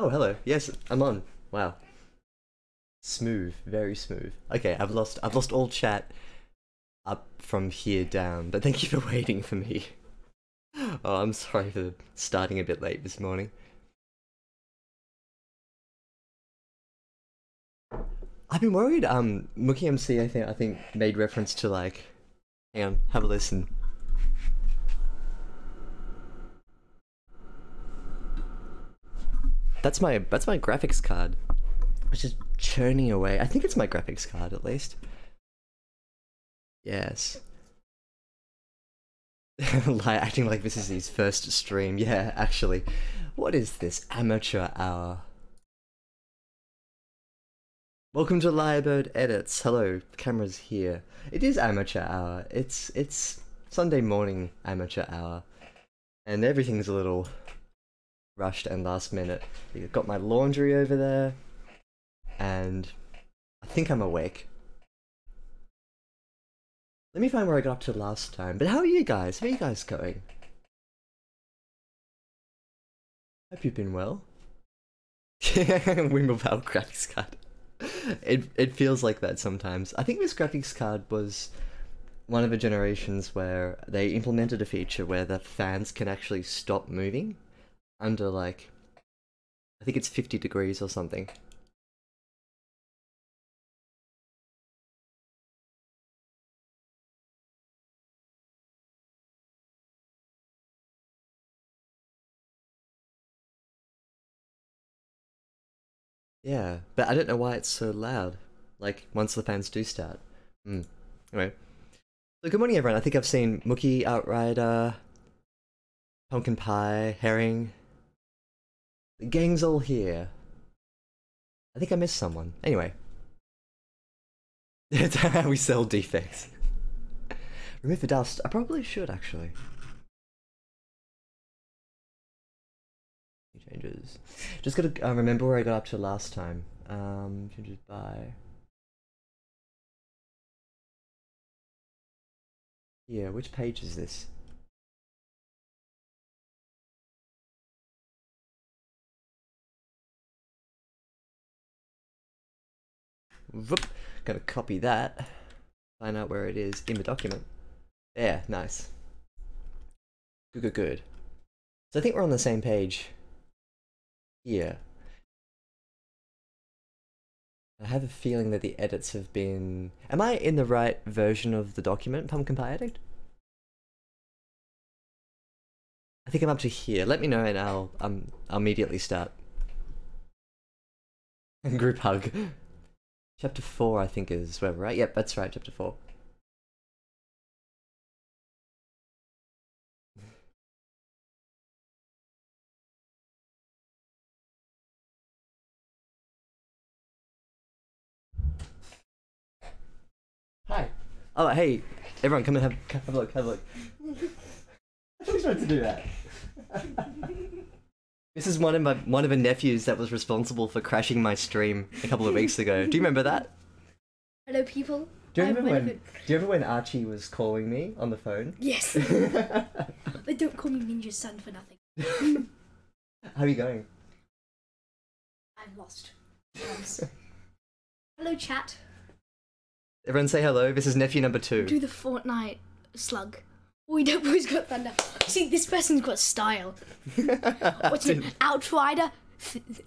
Oh, hello. Yes, I'm on. Wow. Smooth, very smooth. Okay, I've lost all chat up from here down, but thank you for waiting for me. Oh, I'm sorry for starting a bit late this morning. I've been worried, Mookie MC I think made reference to like, hang on, have a listen. That's my graphics card. It's just churning away. I think it's my graphics card at least. Yes. Like acting like this is his first stream. Yeah, actually. What is this amateur hour? Welcome to Lyrebird Edits. Hello, camera's here. It is amateur hour. It's Sunday morning amateur hour. And everything's a little rushed and last minute. You've got my laundry over there. And I think I'm awake. Let me find where I got up to last time. But how are you guys? How are you guys going? Hope you've been well. Wimbledon graphics card. It feels like that sometimes. I think this graphics card was one of the generations where they implemented a feature where the fans can actually stop moving under like, I think it's 50 degrees or something. Yeah, but I don't know why it's so loud. Like, once the fans do start. Anyway. So good morning everyone, I think I've seen Mookie, Outrider, Pumpkin Pie, Herring. The gang's all here. I think I missed someone. Anyway. That's how we sell defects. Remove the dust. I probably should, actually. Changes. Just gotta remember where I got up to last time. Changes by... Yeah, which page is this? Whoop. Gotta copy that. Find out where it is in the document. There, nice. Good. So I think we're on the same page. Yeah. I have a feeling that the edits have been... Am I in the right version of the document, PumpkinPieAddict? I think I'm up to here. Let me know and I'll immediately start. Group hug. Chapter 4 I think is where we're at. Yep, that's right, chapter 4. Hi. Oh, hey, everyone, come and have a look. I was trying to do that. This is one of the nephews that was responsible for crashing my stream a couple of weeks ago. Do you remember that? Hello, people. Do you remember when Archie was calling me on the phone? Yes. But don't call me Ninja's son for nothing. How are you going? I'm lost. Hello, chat. Everyone say hello. This is nephew number 2. Do the Fortnite slug. We don't always got thunder. See, this person's got style. What's it? Outrider,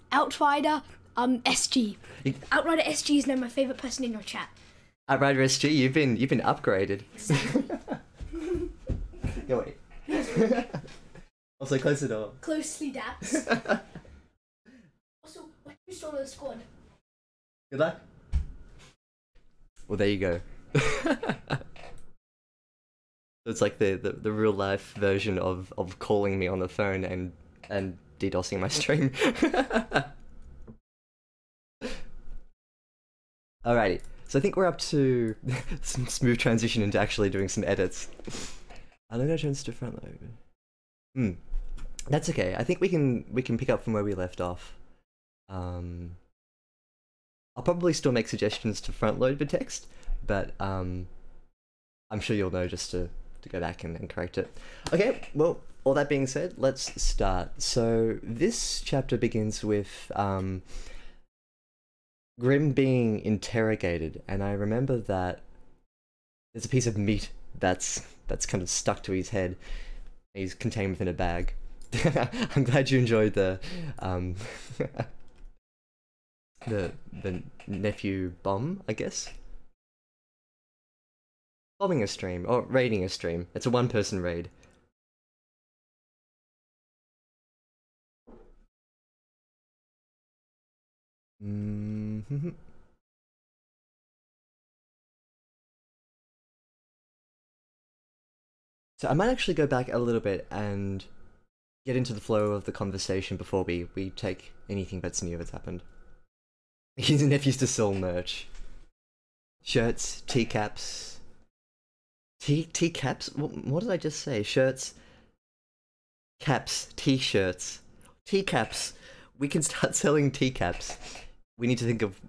SG. Outrider SG is now my favourite person in your chat. Outrider SG, you've been upgraded. Exactly. Go away. Also, close the door. Closely daps. Also, who's still on the squad? Good luck. Well, there you go. It's like the real life version of calling me on the phone and DDoSing my stream. Alrighty, so I think we're up to some smooth transition into actually doing some edits. I'm gonna change to front load. That's okay. I think we can pick up from where we left off. I'll probably still make suggestions to front load the text, but I'm sure you'll know just to go back and correct it. Okay, well, all that being said, let's start. So this chapter begins with Grim being interrogated, and I remember that there's a piece of meat that's kind of stuck to his head. He's contained within a bag. I'm glad you enjoyed the the nephew bomb, I guess. Bombing a stream or raiding a stream. It's a one-person raid. So I might actually go back a little bit and get into the flow of the conversation before we take anything that's new that's happened. His nephews to sell merch. Shirts, teacaps. Teacaps? What did I just say? Shirts, caps, t-shirts, teacaps. We can start selling teacaps. We need to think of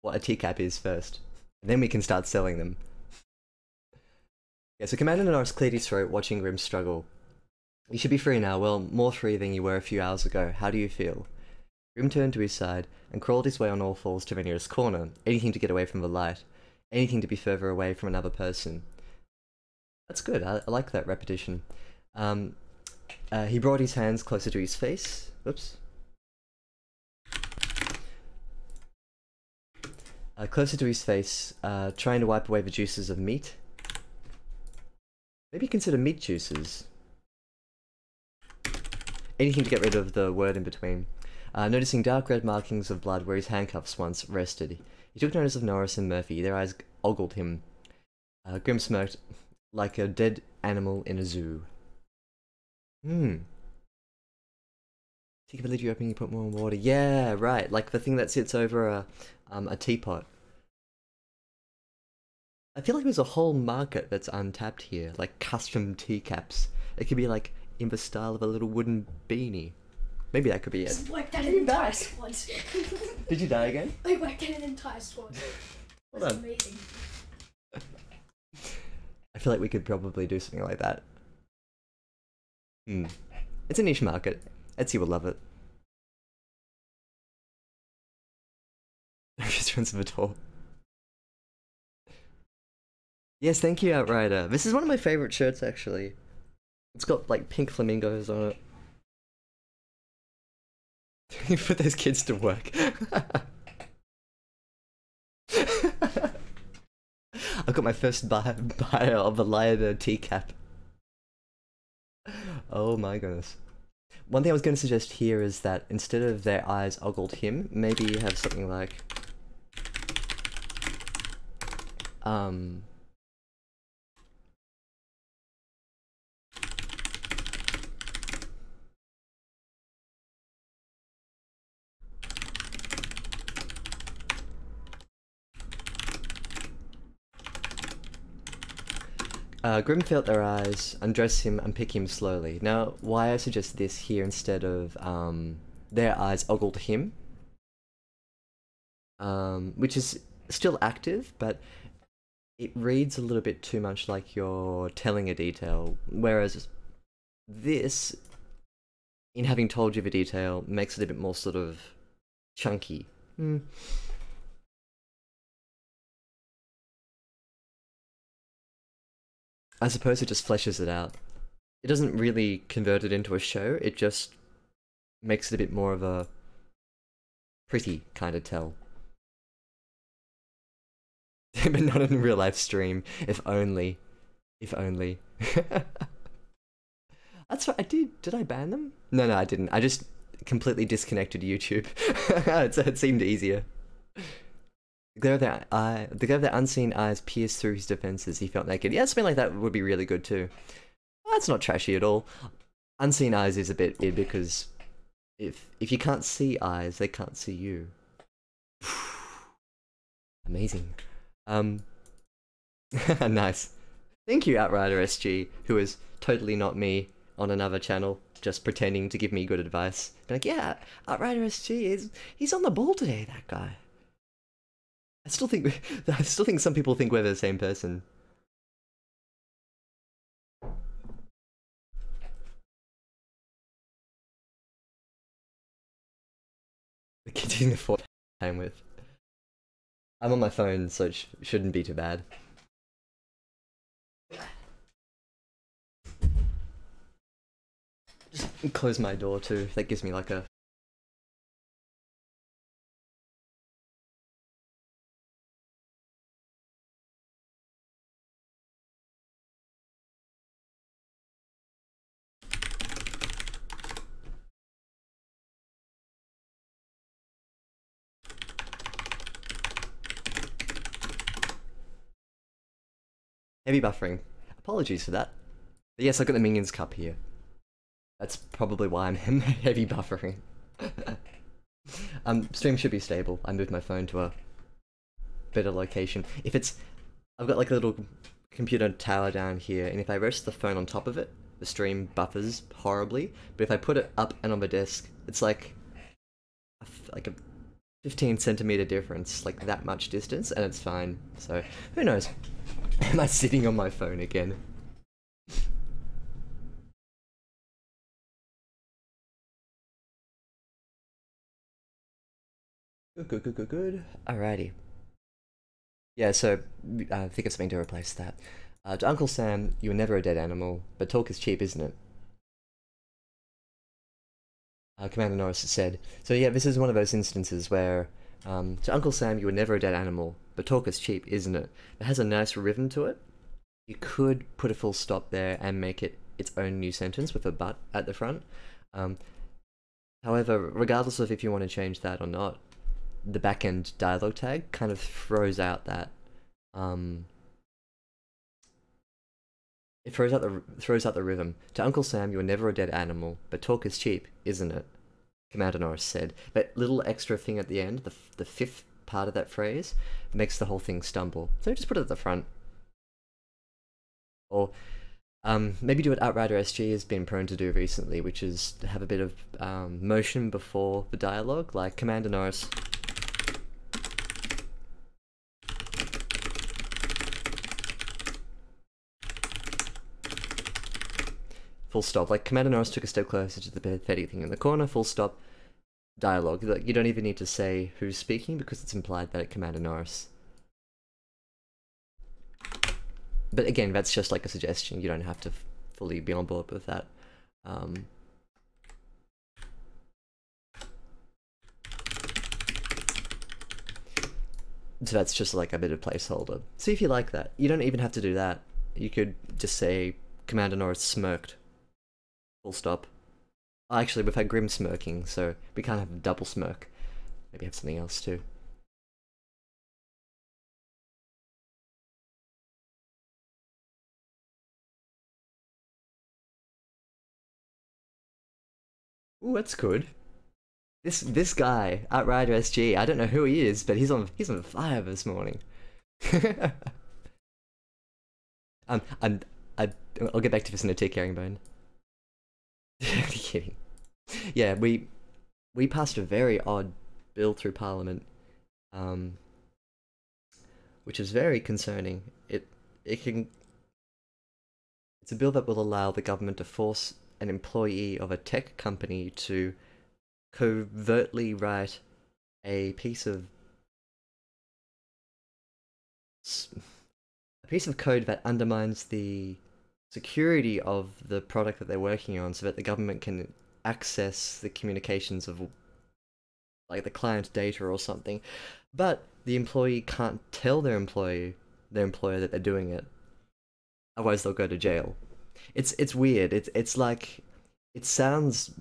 what a teacap is first. And then we can start selling them. Yeah, so Commander Norris cleared his throat watching Grim struggle. You should be free now, well, more free than you were a few hours ago. How do you feel? Grim turned to his side and crawled his way on all fours to the nearest corner. Anything to get away from the light. Anything to be further away from another person. That's good, I like that repetition. He brought his hands closer to his face. Oops. Closer to his face, trying to wipe away the juices of meat. Maybe consider meat juices. Anything to get rid of the word in between. Noticing dark red markings of blood where his handcuffs once rested. He took notice of Norris and Murphy. Their eyes ogled him. Grim smirked like a dead animal in a zoo. Take a lid you open, you put more water. Yeah, right. Like the thing that sits over a teapot. I feel like there's a whole market that's untapped here, like custom teacaps. It could be like in the style of a little wooden beanie. Maybe that could be it. Just wiped out an entire squad. Did you die again? I wiped out an entire squad. That's amazing. I feel like we could probably do something like that. It's a niche market. Etsy will love it. Just runs the door. Yes, thank you, Outrider. This is one of my favorite shirts, actually. It's got, like, pink flamingos on it. You put those kids to work. I've got my first buyer of a Liada teacap. Oh my goodness. One thing I was going to suggest here is that instead of their eyes ogled him, maybe you have something like... Grim felt their eyes, undress him, unpick him slowly. Now, why I suggest this here instead of their eyes ogled him, which is still active, but it reads a little bit too much like you're telling a detail, whereas this, in having told you the detail, makes it a bit more sort of chunky. I suppose it just fleshes it out. It doesn't really convert it into a show, it just makes it a bit more of a pretty kind of tell. But not in a real life stream, if only. If only. That's what I did. Did I ban them? No, I didn't. I just completely disconnected YouTube. It seemed easier. The glare of their unseen eyes pierced through his defenses. He felt naked. Yeah, something like that would be really good too. That's not trashy at all. Unseen eyes is a bit weird because if you can't see eyes, they can't see you. Amazing. Nice. Thank you, Outrider SG, who is totally not me on another channel, just pretending to give me good advice. Be like, yeah, Outrider SG he's on the ball today, that guy. I still think some people think we're the same person. Continuing the 4 time with. I'm on my phone, so it shouldn't be too bad. Just close my door too. That gives me like a. Heavy buffering. Apologies for that. But yes, I've got the Minions cup here. That's probably why I'm heavy buffering. Stream should be stable. I moved my phone to a better location. If it's, I've got like a little computer tower down here, and if I rest the phone on top of it, the stream buffers horribly. But if I put it up and on my desk, it's like a 15 centimeter difference, like that much distance, and it's fine. So who knows? Am I sitting on my phone again? Good. Alrighty. Yeah, so I think it's something to replace that. To Uncle Sam, you were never a dead animal, but talk is cheap, isn't it? Commander Norris said. So yeah, this is one of those instances where, to Uncle Sam, you were never a dead animal, but talk is cheap, isn't it? It has a nice rhythm to it. You could put a full stop there and make it its own new sentence with a but at the front. However, regardless of if you want to change that or not, the back-end dialogue tag kind of throws out that it throws out the rhythm. To Uncle Sam, you're never a dead animal, but talk is cheap, isn't it? Commander Norris said. That little extra thing at the end, the fifth part of that phrase, makes the whole thing stumble. So just put it at the front. Or maybe do what Outrider SG has been prone to do recently, which is to have a bit of motion before the dialogue, like Commander Norris. Full stop. Like, Commander Norris took a step closer to the pathetic thing in the corner, full stop, dialogue. Like, you don't even need to say who's speaking because it's implied that it's Commander Norris. But again, that's just like a suggestion. You don't have to fully be on board with that. So that's just like a bit of placeholder. See if you like that. You don't even have to do that. You could just say Commander Norris smirked. Full stop. Oh, actually, we've had Grim smirking, so we can't have a double smirk. Maybe have something else too. Ooh, that's good. This guy, Outrider SG, I don't know who he is, but he's on fire this morning. I'll get back to this in a tick, herringbone. Kidding. Yeah, we passed a very odd bill through Parliament, which is very concerning. It's a bill that will allow the government to force an employee of a tech company to covertly write a piece of code that undermines the security of the product that they're working on, so that the government can access the communications of like the client's data or something, but the employee can't tell their employer that they're doing it, otherwise they'll go to jail. It's weird. It's like, it sounds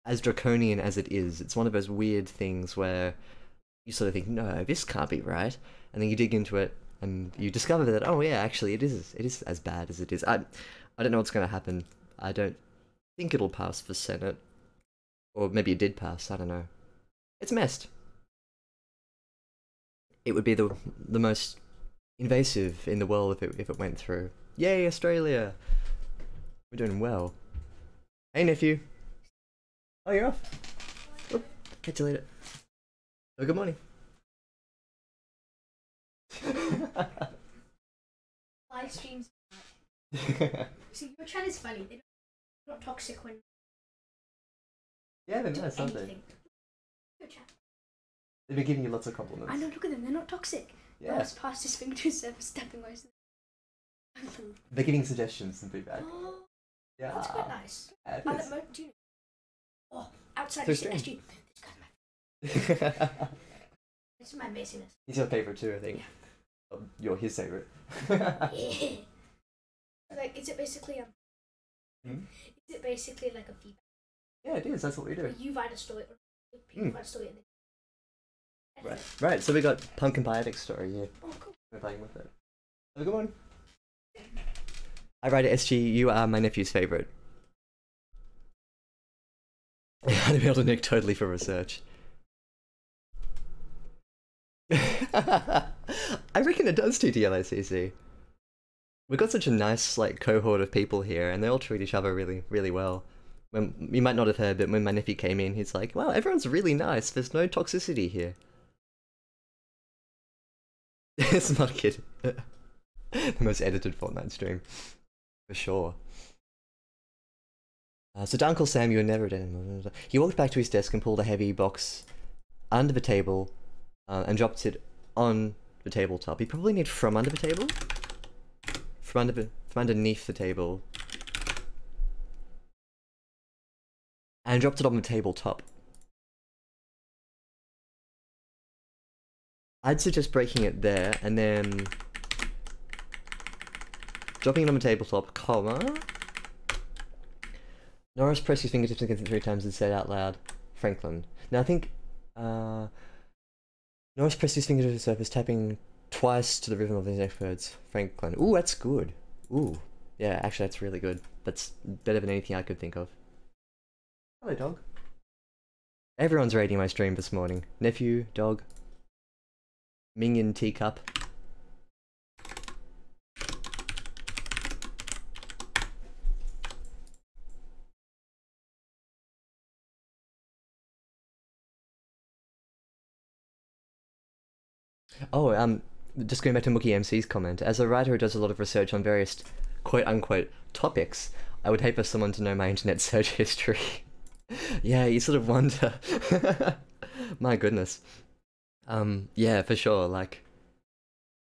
as draconian as it is. It's one of those weird things where you sort of think, no, this can't be right, and then you dig into it and you discover that, oh yeah, actually it is as bad as it is. I don't know what's going to happen. I don't think it'll pass for Senate, or maybe it did pass. I don't know. It's messed. It would be the most invasive in the world if it went through. Yay, Australia! We're doing well. Hey, nephew. Oh, you're off. Oh, catch you later. Oh, good morning. Live streams. See, your chat is funny. They're not toxic when. Yeah, they're nice, aren't they? Anything. They've been giving you lots of compliments. I know, look at them, they're not toxic. Yeah. Mouse passed his finger to his surface, stepping away. They're giving suggestions and feedback. Oh, Yeah. that's quite nice. Yeah, it I is. like, do you know? Oh, outside So of SG. strange. This guy's my. This is my amazingness. He's your favourite too, I think. You're his favourite. Yeah. Like, is it basically Hmm? Is it basically like a feedback? Yeah, it is. That's what we do. You write a story, or people write a story, and then. Right. So we got PumpkinPieAddict story here. Oh, cool. We're playing with it. Have a good one. I write it, SG. You are my nephew's favourite. I'd be able to nick totally for research. I reckon it does TTLACC. We've got such a nice like cohort of people here, and they all treat each other really, really well. When you might not have heard, but when my nephew came in, he's like, "Wow, everyone's really nice. There's no toxicity here." Smart kid. The most edited Fortnite stream, for sure. So to Uncle Sam, you were never dead. He walked back to his desk and pulled a heavy box under the table, and dropped it on the tabletop. He probably need from under the table, from underneath the table, and dropped it on the tabletop. I'd suggest breaking it there and then dropping it on the tabletop, comma. Norris pressed his fingertips against it 3 times and said out loud, Franklin. Now I think Norris pressed his finger to the surface, tapping twice to the rhythm of his next words. Franklin. Ooh, that's good. Ooh. Yeah, actually that's really good. That's better than anything I could think of. Hello, dog. Everyone's rating my stream this morning. Nephew, dog, minion, teacup. Oh, just going back to Mookie MC's comment, as a writer who does a lot of research on various quote-unquote topics, I would hate for someone to know my internet search history. Yeah, you sort of wonder. My goodness. Yeah, for sure, like,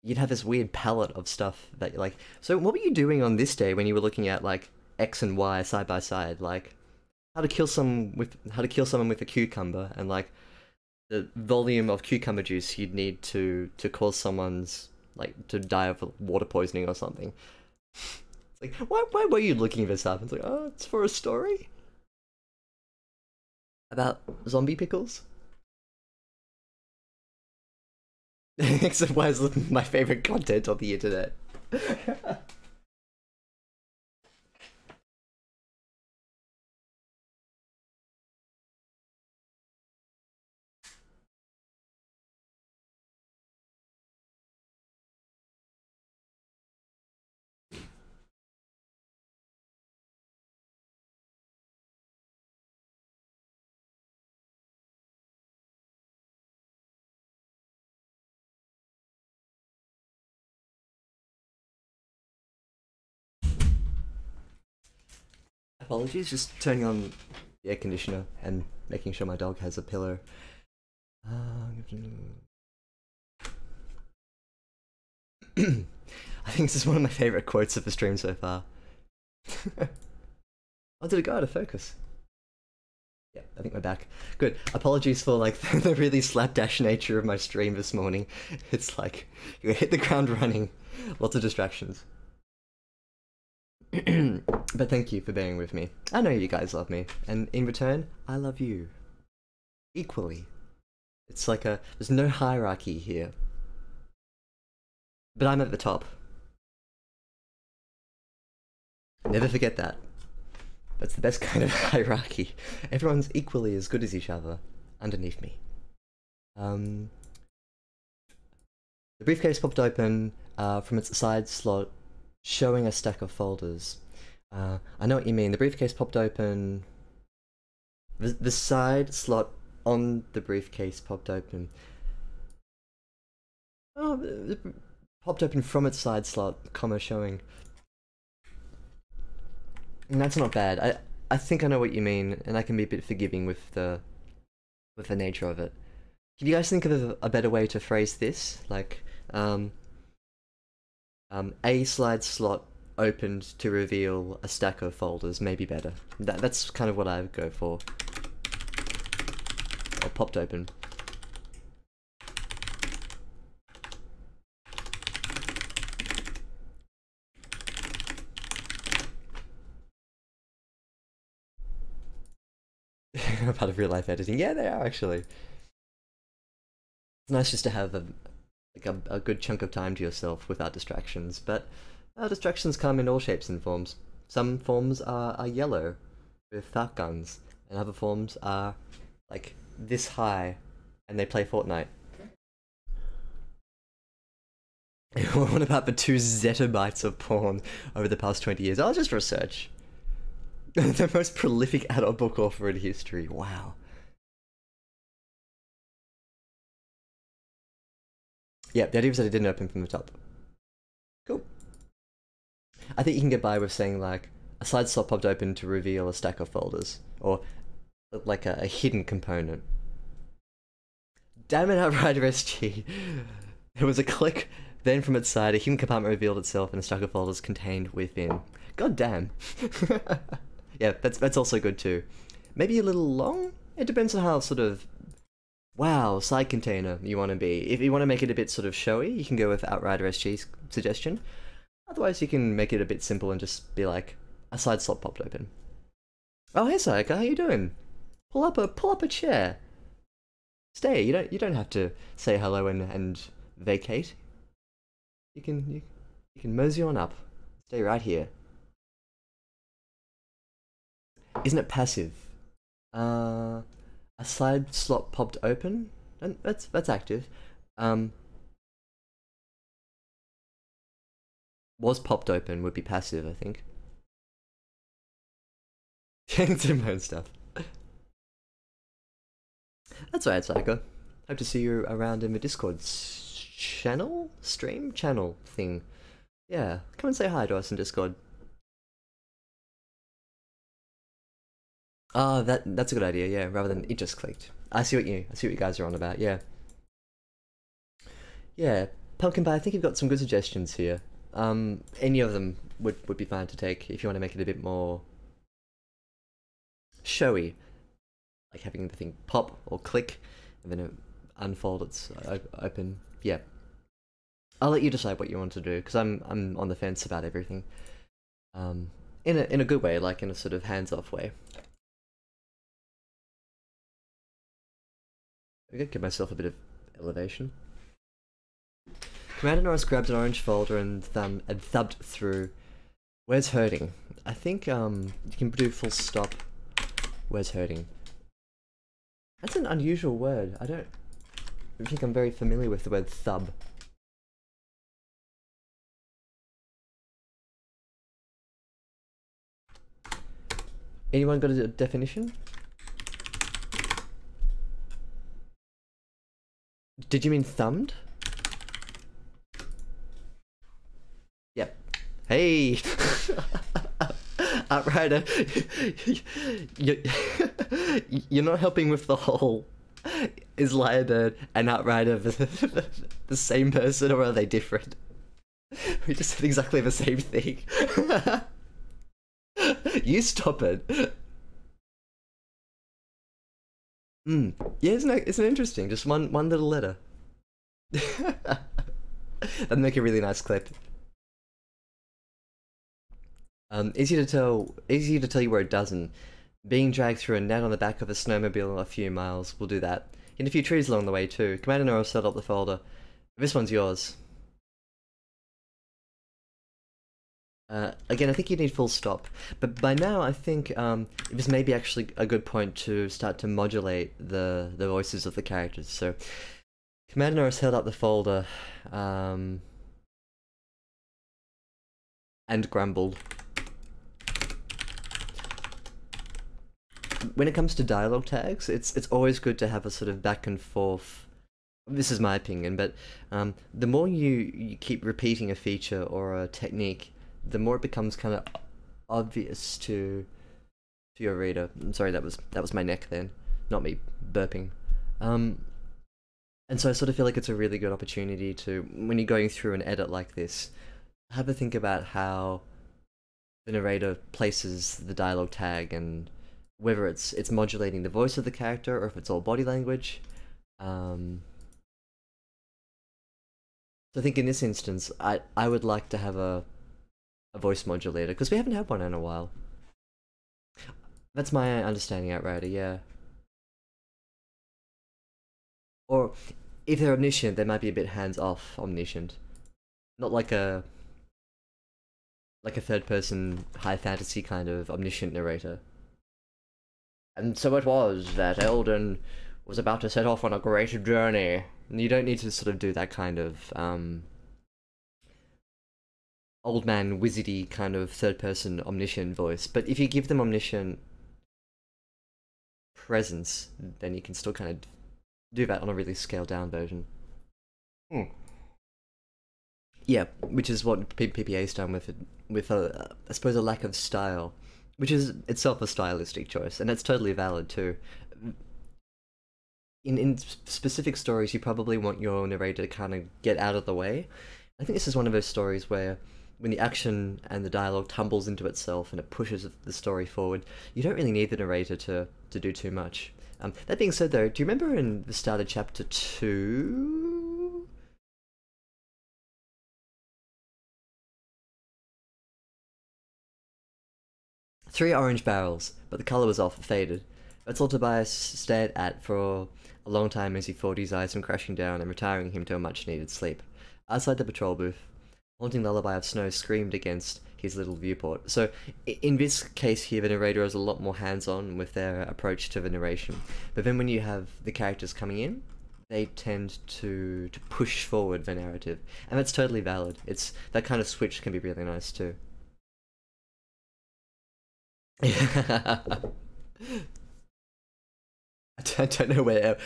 you'd have this weird palette of stuff that you're like, so what were you doing on this day when you were looking at, like, X and Y side by side? Like, how to kill someone with a cucumber, and, like, the volume of cucumber juice you'd need to cause someone's, like, to die of water poisoning or something. It's like, why were you looking this up? It's like, oh, it's for a story? About zombie pickles? Except why is my favorite content on the internet? Apologies, just turning on the air conditioner and making sure my dog has a pillow. I think this is one of my favourite quotes of the stream so far. Oh, did it go out of focus? Yeah, I think we're back. Good. Apologies for, like, the really slapdash nature of my stream this morning. It's like, you hit the ground running. Lots of distractions. But thank you for bearing with me. I know you guys love me, and in return, I love you. Equally. It's like there's no hierarchy here. But I'm at the top. Never forget that. That's the best kind of hierarchy. Everyone's equally as good as each other underneath me. The briefcase popped open from its side slot, showing a stack of folders. I know what you mean. The briefcase popped open. The side slot on the briefcase popped open. Oh, it popped open from its side slot, comma, showing. And that's not bad. I think I know what you mean, and I can be a bit forgiving with the nature of it. Can you guys think of a better way to phrase this? Like, a slide slot opened to reveal a stack of folders, maybe better. That's kind of what I would go for. Or popped open. Part of real life editing. Yeah, they are actually. It's nice just to have a good chunk of time to yourself without distractions, but distractions come in all shapes and forms. Some forms are yellow with dark guns, and other forms are like this high and they play Fortnite. What about the 2 zettabytes of porn over the past 20 years? I'll just research. The most prolific adult book author in history. Wow. Yeah, the idea was that it didn't open from the top. Cool. I think you can get by with saying like a slide slot popped open to reveal a stack of folders, or like a hidden component. Damn it, Outrider SG. There was a click, then from its side, a hidden compartment revealed itself and a stack of folders contained within. God damn. Yeah, that's also good too. Maybe a little long? It depends on how sort of wow side container you want to be. If you want to make it a bit sort of showy, you can go with Outrider SG's suggestion. Otherwise, you can make it a bit simple and just be like a side slot popped open. Oh, hey Sayaka, how you doing? Pull up a chair. Stay. You don't have to say hello and vacate. You can mosey on up. Stay right here. Isn't it passive? A side slot popped open? And that's active. Was popped open would be passive, I think. Into my own stuff. That's alright, Psycho. Hope to see you around in the Discord channel? Stream? Channel thing. Yeah, come and say hi to us in Discord. Oh, that's a good idea, yeah, rather than it just clicked. I see what you guys are on about, yeah. Yeah, Pumpkin Pie, I think you've got some good suggestions here. Any of them would be fine to take if you want to make it a bit more showy. Like having the thing pop or click, and then it unfold its open. Yeah. I'll let you decide what you want to do, because I'm on the fence about everything. In a good way, like in a sort of hands-off way. I could give myself a bit of elevation. Commander Norris grabbed an orange folder and thumbed through. Where's hurting? I think you can do full stop. Where's hurting? That's an unusual word. I don't think I'm very familiar with the word thub. Anyone got a definition? Did you mean thumbed? Yep. Hey! Outrider, you're not helping with the whole is Lyrebird and Outrider the same person, or are they different? We just said exactly the same thing. You stop it. Yeah, isn't it interesting? Just one little letter. That'd make a really nice clip. Easy to tell you where it doesn't. Being dragged through a net on the back of a snowmobile a few miles will do that. In a few trees along the way too. Commander Nora set up the folder. This one's yours. Again, I think you need full stop. But by now, I think this may be actually a good point to start to modulate the voices of the characters. So, Commander Norris held up the folder and grumbled. When it comes to dialogue tags, it's always good to have a sort of back and forth. This is my opinion, but the more you keep repeating a feature or a technique, the more it becomes kind of obvious to your reader. I'm sorry, that was my neck then, not me burping. And so I sort of feel like it's a really good opportunity to, when you're going through an edit like this, have a think about how the narrator places the dialogue tag and whether it's modulating the voice of the character or if it's all body language. So I think in this instance, I would like to have a voice modulator because we haven't had one in a while. That's my understanding, Outrider. Yeah. Or if they're omniscient, they might be a bit hands off omniscient, not like a third person high fantasy kind of omniscient narrator. And so it was that Eldon was about to set off on a great journey. And you don't need to sort of do that kind of old man wizardy kind of third person omniscient voice. But if you give them omniscient presence, then you can still kind of do that on a really scaled down version. Yeah, which is what PPA's done with it, with I suppose a lack of style, which is itself a stylistic choice, and that's totally valid too. In specific stories, you probably want your narrator to kind of get out of the way. I think this is one of those stories where when the action and the dialogue tumbles into itself and it pushes the story forward, you don't really need the narrator to do too much. That being said, though, do you remember in the start of chapter 2? Three orange barrels, but the colour was off, faded. That's Tobias stared at for a long time as he thought his eyes from crashing down and retiring him to a much-needed sleep. Outside the patrol booth, haunting lullaby of snow screamed against his little viewport. So, in this case here, the narrator is a lot more hands-on with their approach to the narration. But then when you have the characters coming in, they tend to push forward the narrative. And that's totally valid. It's that kind of switch can be really nice too. I don't know where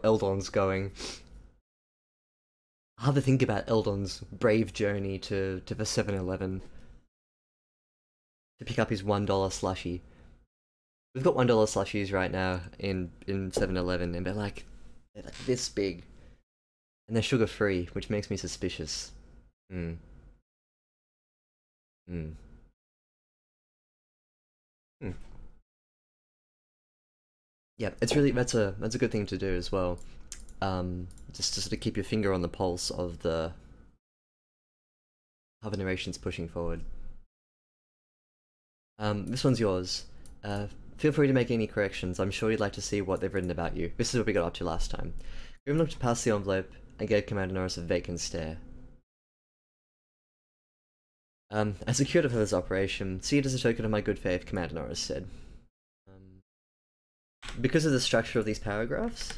Eldon's going. I'll have to think about Eldon's brave journey to the 7-Eleven to pick up his $1 slushie. We've got $1 slushies right now in 7-Eleven, and they're like this big, and they're sugar free, which makes me suspicious. Hmm. Hmm. Hmm. Yeah, it's really that's a good thing to do as well. Just to sort of keep your finger on the pulse of how the narration's pushing forward. This one's yours. Feel free to make any corrections. I'm sure you'd like to see what they've written about you. This is what we got up to last time. Grim looked past the envelope and gave Commander Norris a vacant stare. As a curative for this operation, see it as a token of my good faith, Commander Norris said. Because of the structure of these paragraphs,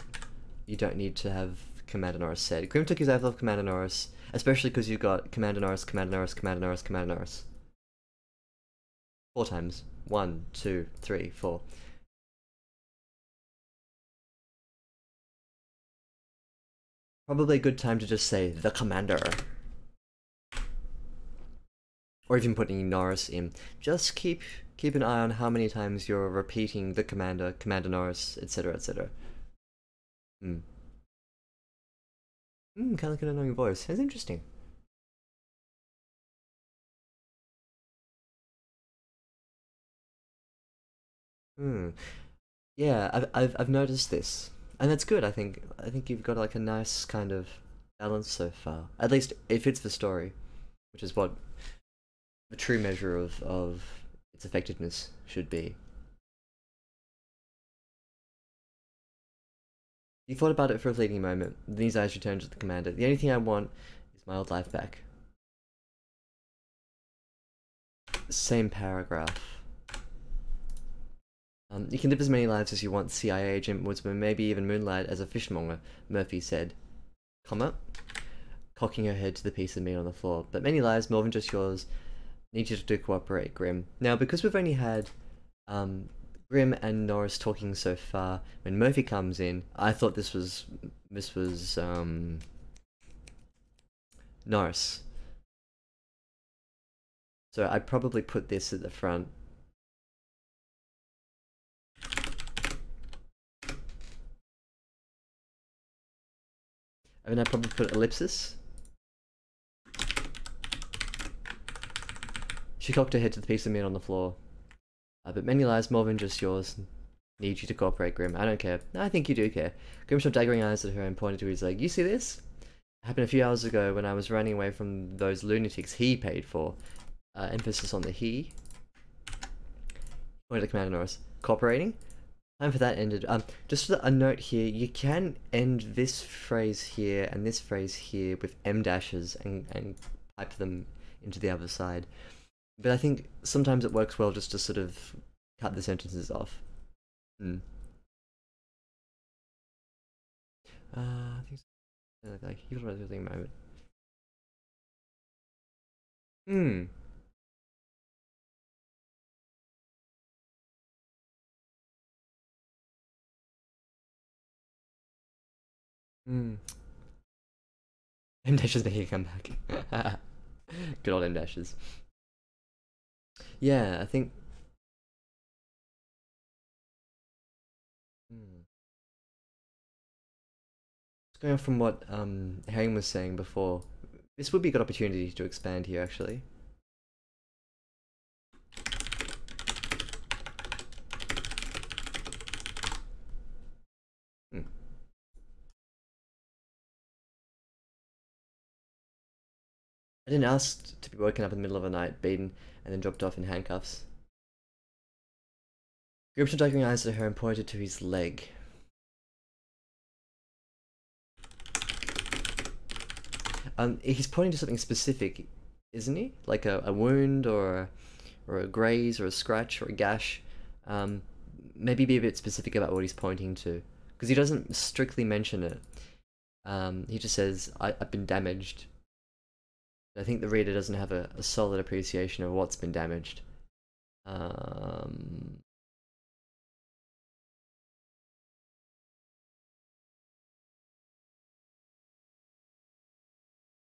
you don't need to have Commander Norris said. Grim took his oath off Commander Norris, especially because you got Commander Norris, Commander Norris, Commander Norris, Commander Norris. 4 times. 1, 2, 3, 4. Probably a good time to just say the Commander. Or even putting Norris in. Just keep an eye on how many times you're repeating the Commander, Commander Norris, etc, etc. Kind of like an annoying voice. That's interesting. Yeah, I've noticed this, and that's good. I think you've got like a nice kind of balance so far. At least it fits the story, which is what the true measure of its effectiveness should be. You thought about it for a fleeting moment. Then his eyes returned to the commander. The only thing I want is my old life back. Same paragraph. You can live as many lives as you want, CIA agent, woodsman, maybe even moonlight as a fishmonger, Murphy said. Comma? Cocking her head to the piece of meat on the floor. But many lives, more than just yours, need you to cooperate, Grim. Now, because we've only had Grim and Norris talking so far, when Murphy comes in, I thought this was Norris. So I'd probably put this at the front. I mean, I'd probably put ellipsis. She cocked her head to the piece of meat on the floor. But many lies more than just yours need you to cooperate, Grim. I don't care. No, I think you do care. Grim shot daggering eyes at her and pointed to his leg. You see this? It happened a few hours ago when I was running away from those lunatics he paid for. Emphasis on the he. Pointed to Commander Norris. Cooperating? Time for that ended. Just a note here, you can end this phrase here and this phrase here with M dashes and pipe them into the other side. But I think sometimes it works well just to sort of cut the sentences off. I think so. Like, you got a thing moment. Hmm. Hmm. M dashes making a comeback. Good old M dashes. Yeah, I think. Going off from what Herring was saying before, this would be a good opportunity to expand here, actually. I didn't ask to be woken up in the middle of the night, beaten, and then dropped off in handcuffs. Gripped and daggering eyes at her and pointed to his leg. He's pointing to something specific, isn't he? Like a wound or a graze or a scratch or a gash. Maybe be a bit specific about what he's pointing to, because he doesn't strictly mention it. He just says, I've been damaged. I think the reader doesn't have a solid appreciation of what's been damaged.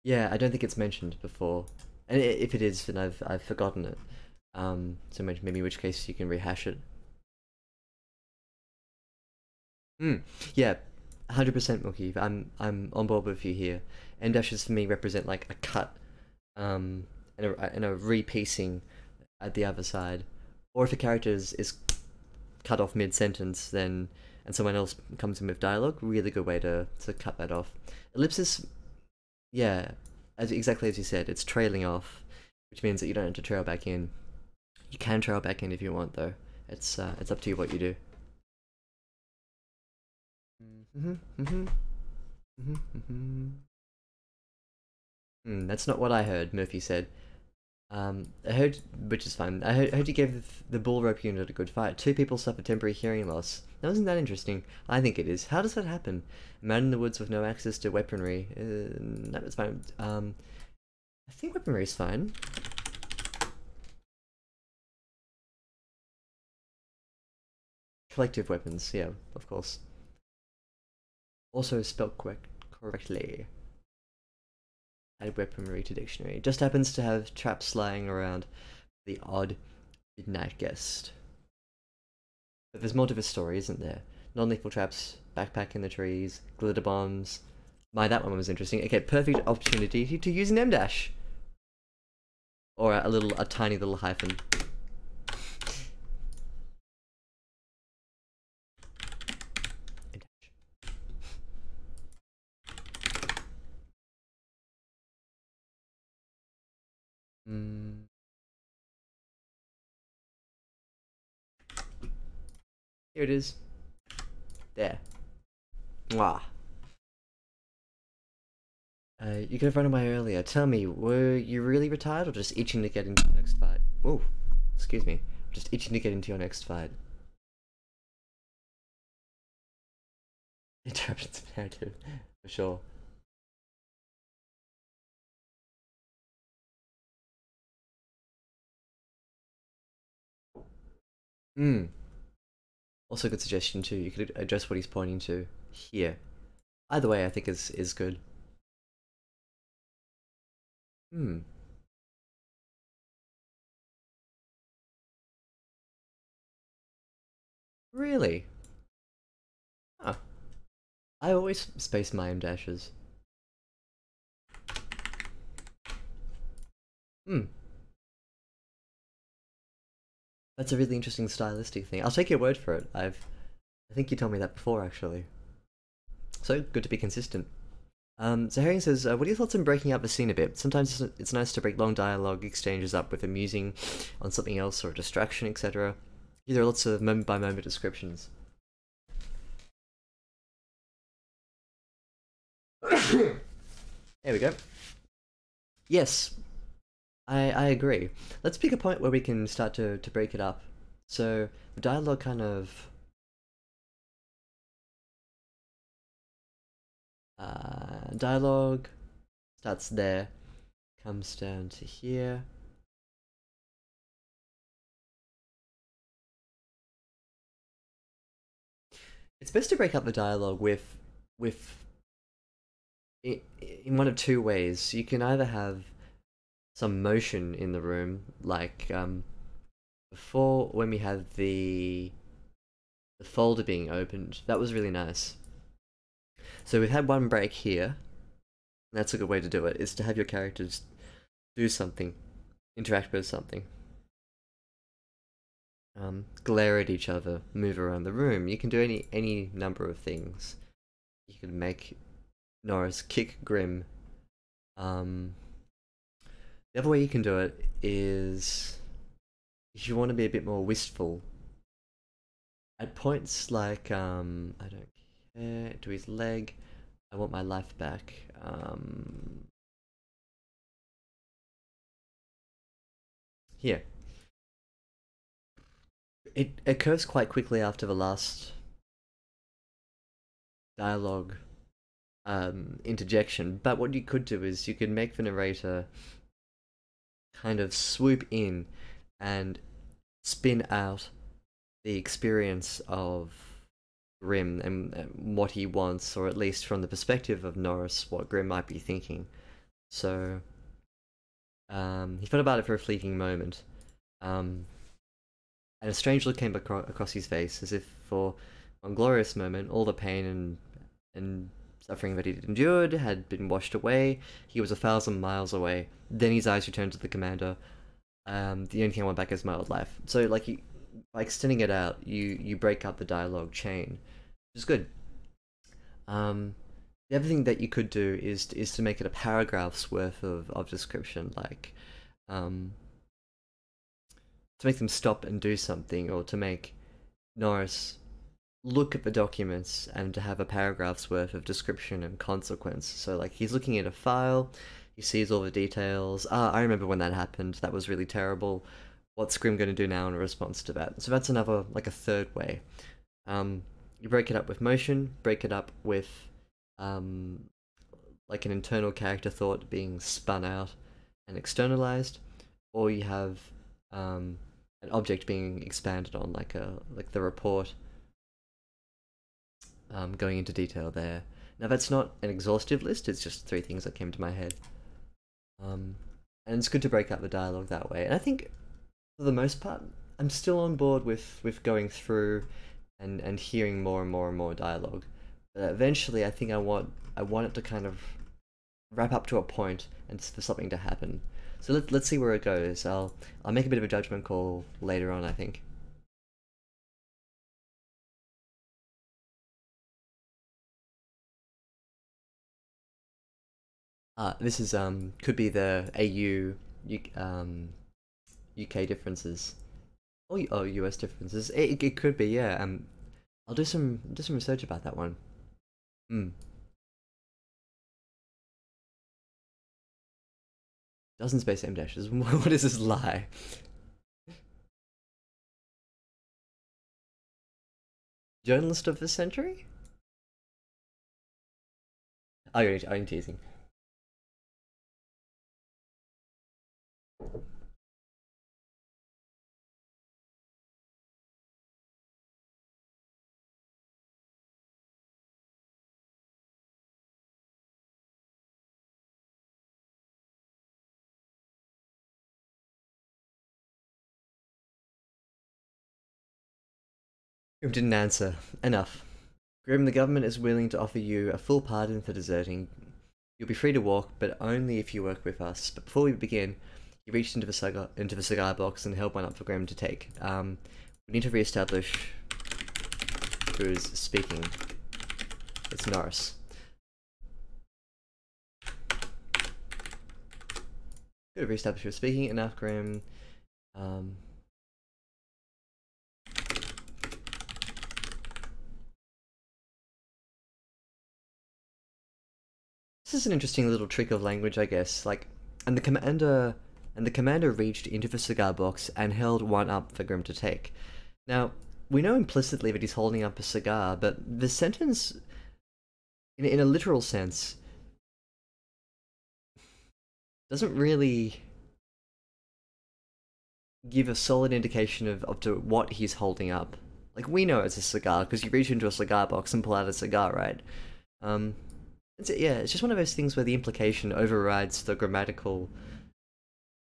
Yeah, I don't think it's mentioned before, and if it is, then I've forgotten it. So maybe in which case you can rehash it. Yeah, 100% Mookie. I'm on board with you here. End dashes for me represent like a cut, and a repiecing at the other side, or if a character is cut off mid sentence, then and someone else comes in with dialogue, really good way to cut that off. Ellipsis, yeah, exactly as you said, it's trailing off, which means that you don't have to trail back in. You can trail back in if you want, though. It's up to you what you do. That's not what I heard, Murphy said. I heard, which is fine. I heard you gave the bull rope unit a good fight. 2 people suffered temporary hearing loss. Now, isn't that interesting? I think it is. How does that happen? A man in the woods with no access to weaponry. No, it's fine. I think weaponry is fine. Collective weapons, yeah, of course. Also spelled correctly. Add weaponry to dictionary. Just happens to have traps lying around the odd midnight guest. But there's more to this story, isn't there? Non-lethal traps, backpack in the trees, glitter bombs. My, that one was interesting. Okay, perfect opportunity to use an M dash. Or a tiny little hyphen. Here it is. There. Mwah. You could have run away earlier. Tell me, were you really retired or just itching to get into your next fight? Oh, excuse me. Just itching to get into your next fight. Interruptions of narrative, for sure. Also, good suggestion too. You could address what he's pointing to here. Either way, I think is good. Really? Huh. I always space my M dashes. Hmm. That's a really interesting stylistic thing. I'll take your word for it. I think you told me that before, actually. So good to be consistent. So Herring says, what are your thoughts on breaking up the scene a bit? Sometimes it's nice to break long dialogue exchanges up with amusing on something else or a distraction, etc. There are lots of moment-by-moment descriptions. There we go. Yes, I agree. Let's pick a point where we can start to break it up. So the dialogue kind of dialogue starts there, comes down to here. It's best to break up the dialogue with in one of two ways. You can either have some motion in the room, like before when we had the folder being opened. That was really nice. So we've had one break here, and that's a good way to do it, is to have your characters do something, interact with something. Glare at each other, move around the room. You can do any number of things. You can make Norris kick Grim. The other way you can do it is if you want to be a bit more wistful. At points like I don't care to his leg, I want my life back. Here. It occurs quite quickly after the last dialogue interjection, but what you could do is you could make the narrator kind of swoop in and spin out the experience of Grim and what he wants, or at least from the perspective of Norris, what Grim might be thinking. So he thought about it for a fleeting moment, and a strange look came across his face, as if for one glorious moment all the pain and suffering that he'd endured had been washed away. He was 1,000 miles away. Then his eyes returned to the commander. The only thing I want back is my old life. So, like, by extending it out, you break up the dialogue chain, which is good. The other thing that you could do is to make it a paragraph's worth of description, like to make them stop and do something, or to make Norris look at the documents and to have a paragraph's worth of description and consequence. So, like, he's looking at a file, he sees all the details. Ah, I remember when that happened. That was really terrible. What's Grim going to do now in response to that? So that's another, like, a third way. You break it up with motion, break it up with like an internal character thought being spun out and externalized, or you have an object being expanded on, like the report, going into detail there. Now that's not an exhaustive list, it's just three things that came to my head. And it's good to break up the dialogue that way. And I think, for the most part, I'm still on board with going through and hearing more and more and more dialogue. But eventually, I think I want it to kind of wrap up to a point and for something to happen. So let's see where it goes. I'll make a bit of a judgment call later on, I think. This is could be the UK differences. Oh, US differences. It could be, yeah. I'll do some research about that one. Hmm. Dozen space M dashes. What is this lie? Journalist of the century? Oh, you're teasing. Grim didn't answer. Enough. Grim, the government is willing to offer you a full pardon for deserting. You'll be free to walk, but only if you work with us. But before we begin, He reached into the cigar box and held one up for Graham to take. We need to reestablish who's speaking. It's Norris. Good, reestablish who's speaking, and after Graham. This is an interesting little trick of language, I guess. Like, and the commander reached into the cigar box and held one up for Grim to take. Now, we know implicitly that he's holding up a cigar, but the sentence, in a literal sense, doesn't really give a solid indication of to what he's holding up. Like, we know it's a cigar because you reach into a cigar box and pull out a cigar, right? It's just one of those things where the implication overrides the grammatical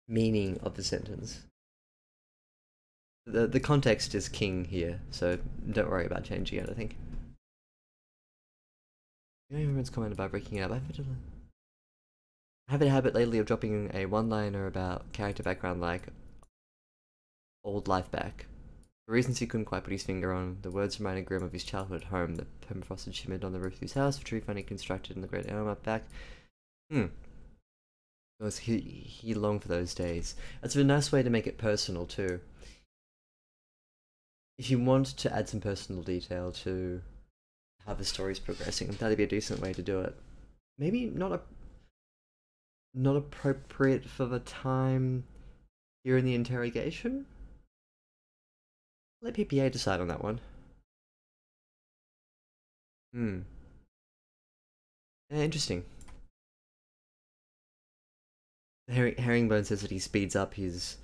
meaning of the sentence. The context is king here, so don't worry about changing it, I think. You know, everyone's commented about breaking it up. I have a habit lately of dropping a one-liner about character background like old life back. For reasons he couldn't quite put his finger on, the words reminded Grim of his childhood home, the permafrost had shimmered on the roof of his house, the tree finally constructed in the great elm up back. He longed for those days. That's a nice way to make it personal too. If you want to add some personal detail to how the story's progressing, that'd be a decent way to do it. Maybe not appropriate for the time here in the interrogation? Let PPA decide on that one. Interesting. Herringbone says that he speeds up his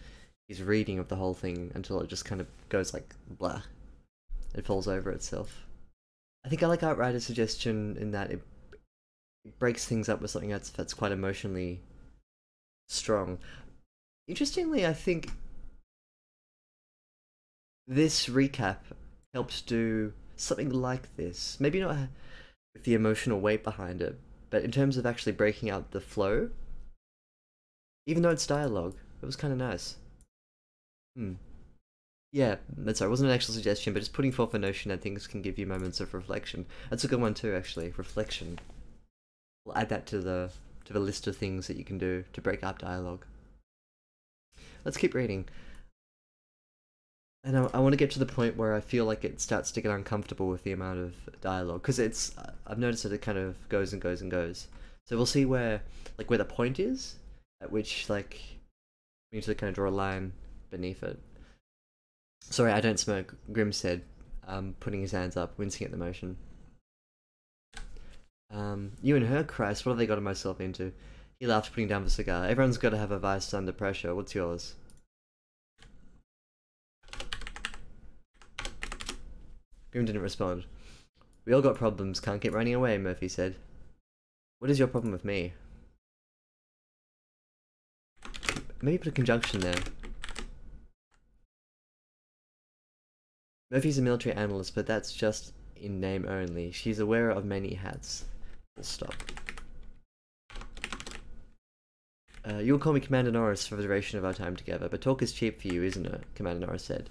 reading of the whole thing until it just kind of goes like blah. It falls over itself. I think I like Outrider's suggestion in that it breaks things up with something that's quite emotionally strong. Interestingly, I think this recap helps do something like this. Maybe not with the emotional weight behind it, but in terms of actually breaking out the flow, even though it's dialogue, it was kind of nice. Yeah, that's right. It wasn't an actual suggestion, but just putting forth a notion that things can give you moments of reflection. That's a good one too, actually. Reflection. We'll add that to the list of things that you can do to break up dialogue. Let's keep reading. And I want to get to the point where I feel like it starts to get uncomfortable with the amount of dialogue, because I've noticed that it kind of goes and goes and goes. So we'll see where the point is, at which we need to kind of draw a line beneath it. Sorry, I don't smoke, Grim said, putting his hands up, wincing at the motion. You and her, Christ, what have they gotten myself into? He laughed, putting down the cigar. Everyone's got to have a vice under pressure. What's yours? Grim didn't respond. We all got problems, can't keep running away, Murphy said. What is your problem with me? Maybe put a conjunction there. Murphy's a military analyst, but that's just in name only. She's a wearer of many hats. Full stop. You'll call me Commander Norris for the duration of our time together, but talk is cheap for you, isn't it? Commander Norris said.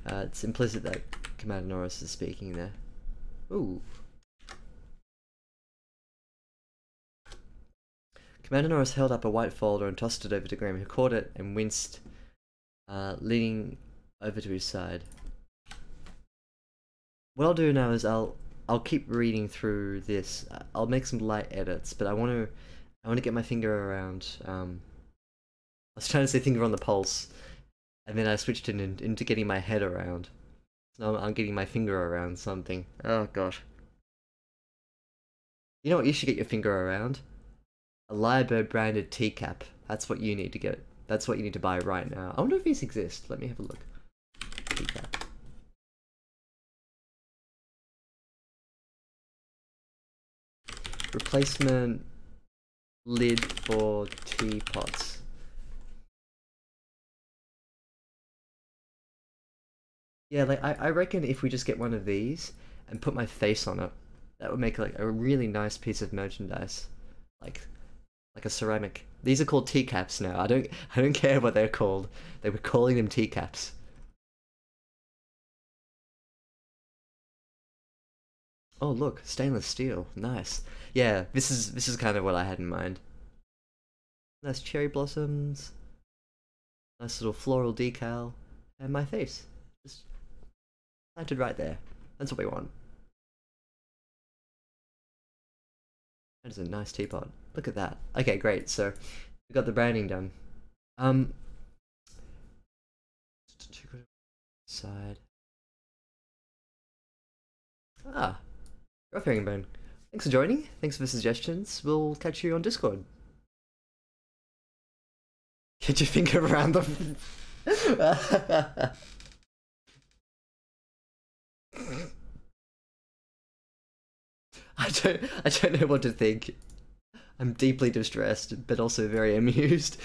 It's implicit that Commander Norris is speaking there. Ooh. Commander Norris held up a white folder and tossed it over to Graham, who caught it and winced, leaning over to his side. What I'll do now is I'll keep reading through this. I'll make some light edits, but I want to get my finger around. I was trying to say finger on the pulse, and then I switched it into getting my head around. So now I'm getting my finger around something. Oh gosh. You know what you should get your finger around? A Lyrebird branded teacup. That's what you need to get. That's what you need to buy right now. I wonder if these exist. Let me have a look. Teacup. Replacement lid for teapots. Yeah, I reckon if we just get one of these and put my face on it, that would make a really nice piece of merchandise. like a ceramic. These are called teacaps now. I don't care what they're called. They were calling them teacaps. Oh look, stainless steel. Nice. Yeah, this is kind of what I had in mind. Nice cherry blossoms. Nice little floral decal. And my face. Just planted right there. That's what we want. That is a nice teapot. Look at that. Okay, great. So we got the branding done. Um, side. Ah, rough herringbone. Thanks for joining. Thanks for the suggestions. We'll catch you on Discord. Get your finger around the. I don't know what to think. I'm deeply distressed, but also very amused.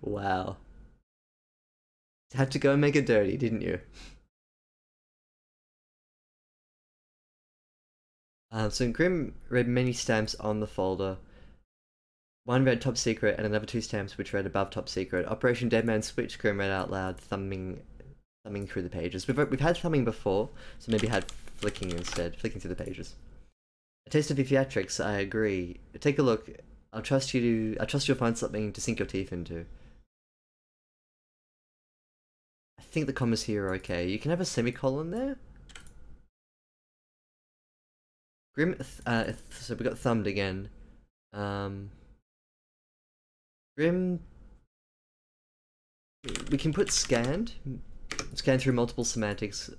Wow. Had to go and make it dirty, didn't you? So Grim read many stamps on the folder. One read top secret and another two stamps which read above top secret. Operation Deadman Switch, Grim read out loud, thumbing through the pages. We've had thumbing before, so maybe had flicking instead, flicking through the pages. A taste of your theatrics, I agree. Take a look. I trust you'll find something to sink your teeth into. I think the commas here are okay. You can have a semicolon there. Grim, so we got thumbed again. Grim, we can put scanned. Scan through multiple semantics.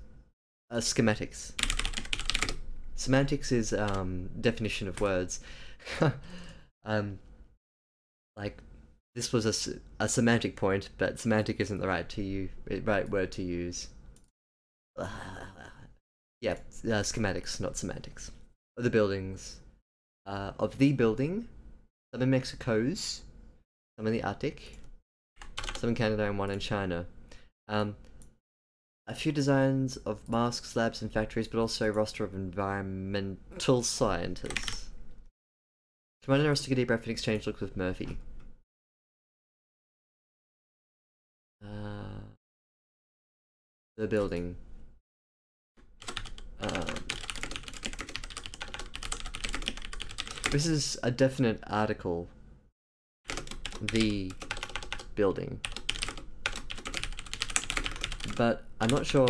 Schematics. Semantics is definition of words. Like this was a semantic point, but semantic isn't the right word to use. Yeah, schematics, not semantics. Of the buildings, of the building, some in Mexico's, some in the Arctic, some in Canada, and one in China. A few designs of masks, labs, and factories, but also a roster of environmental scientists. Commander us to take a deep breath and exchange looks with Murphy. The building. This is a definite article. The building. But I'm not sure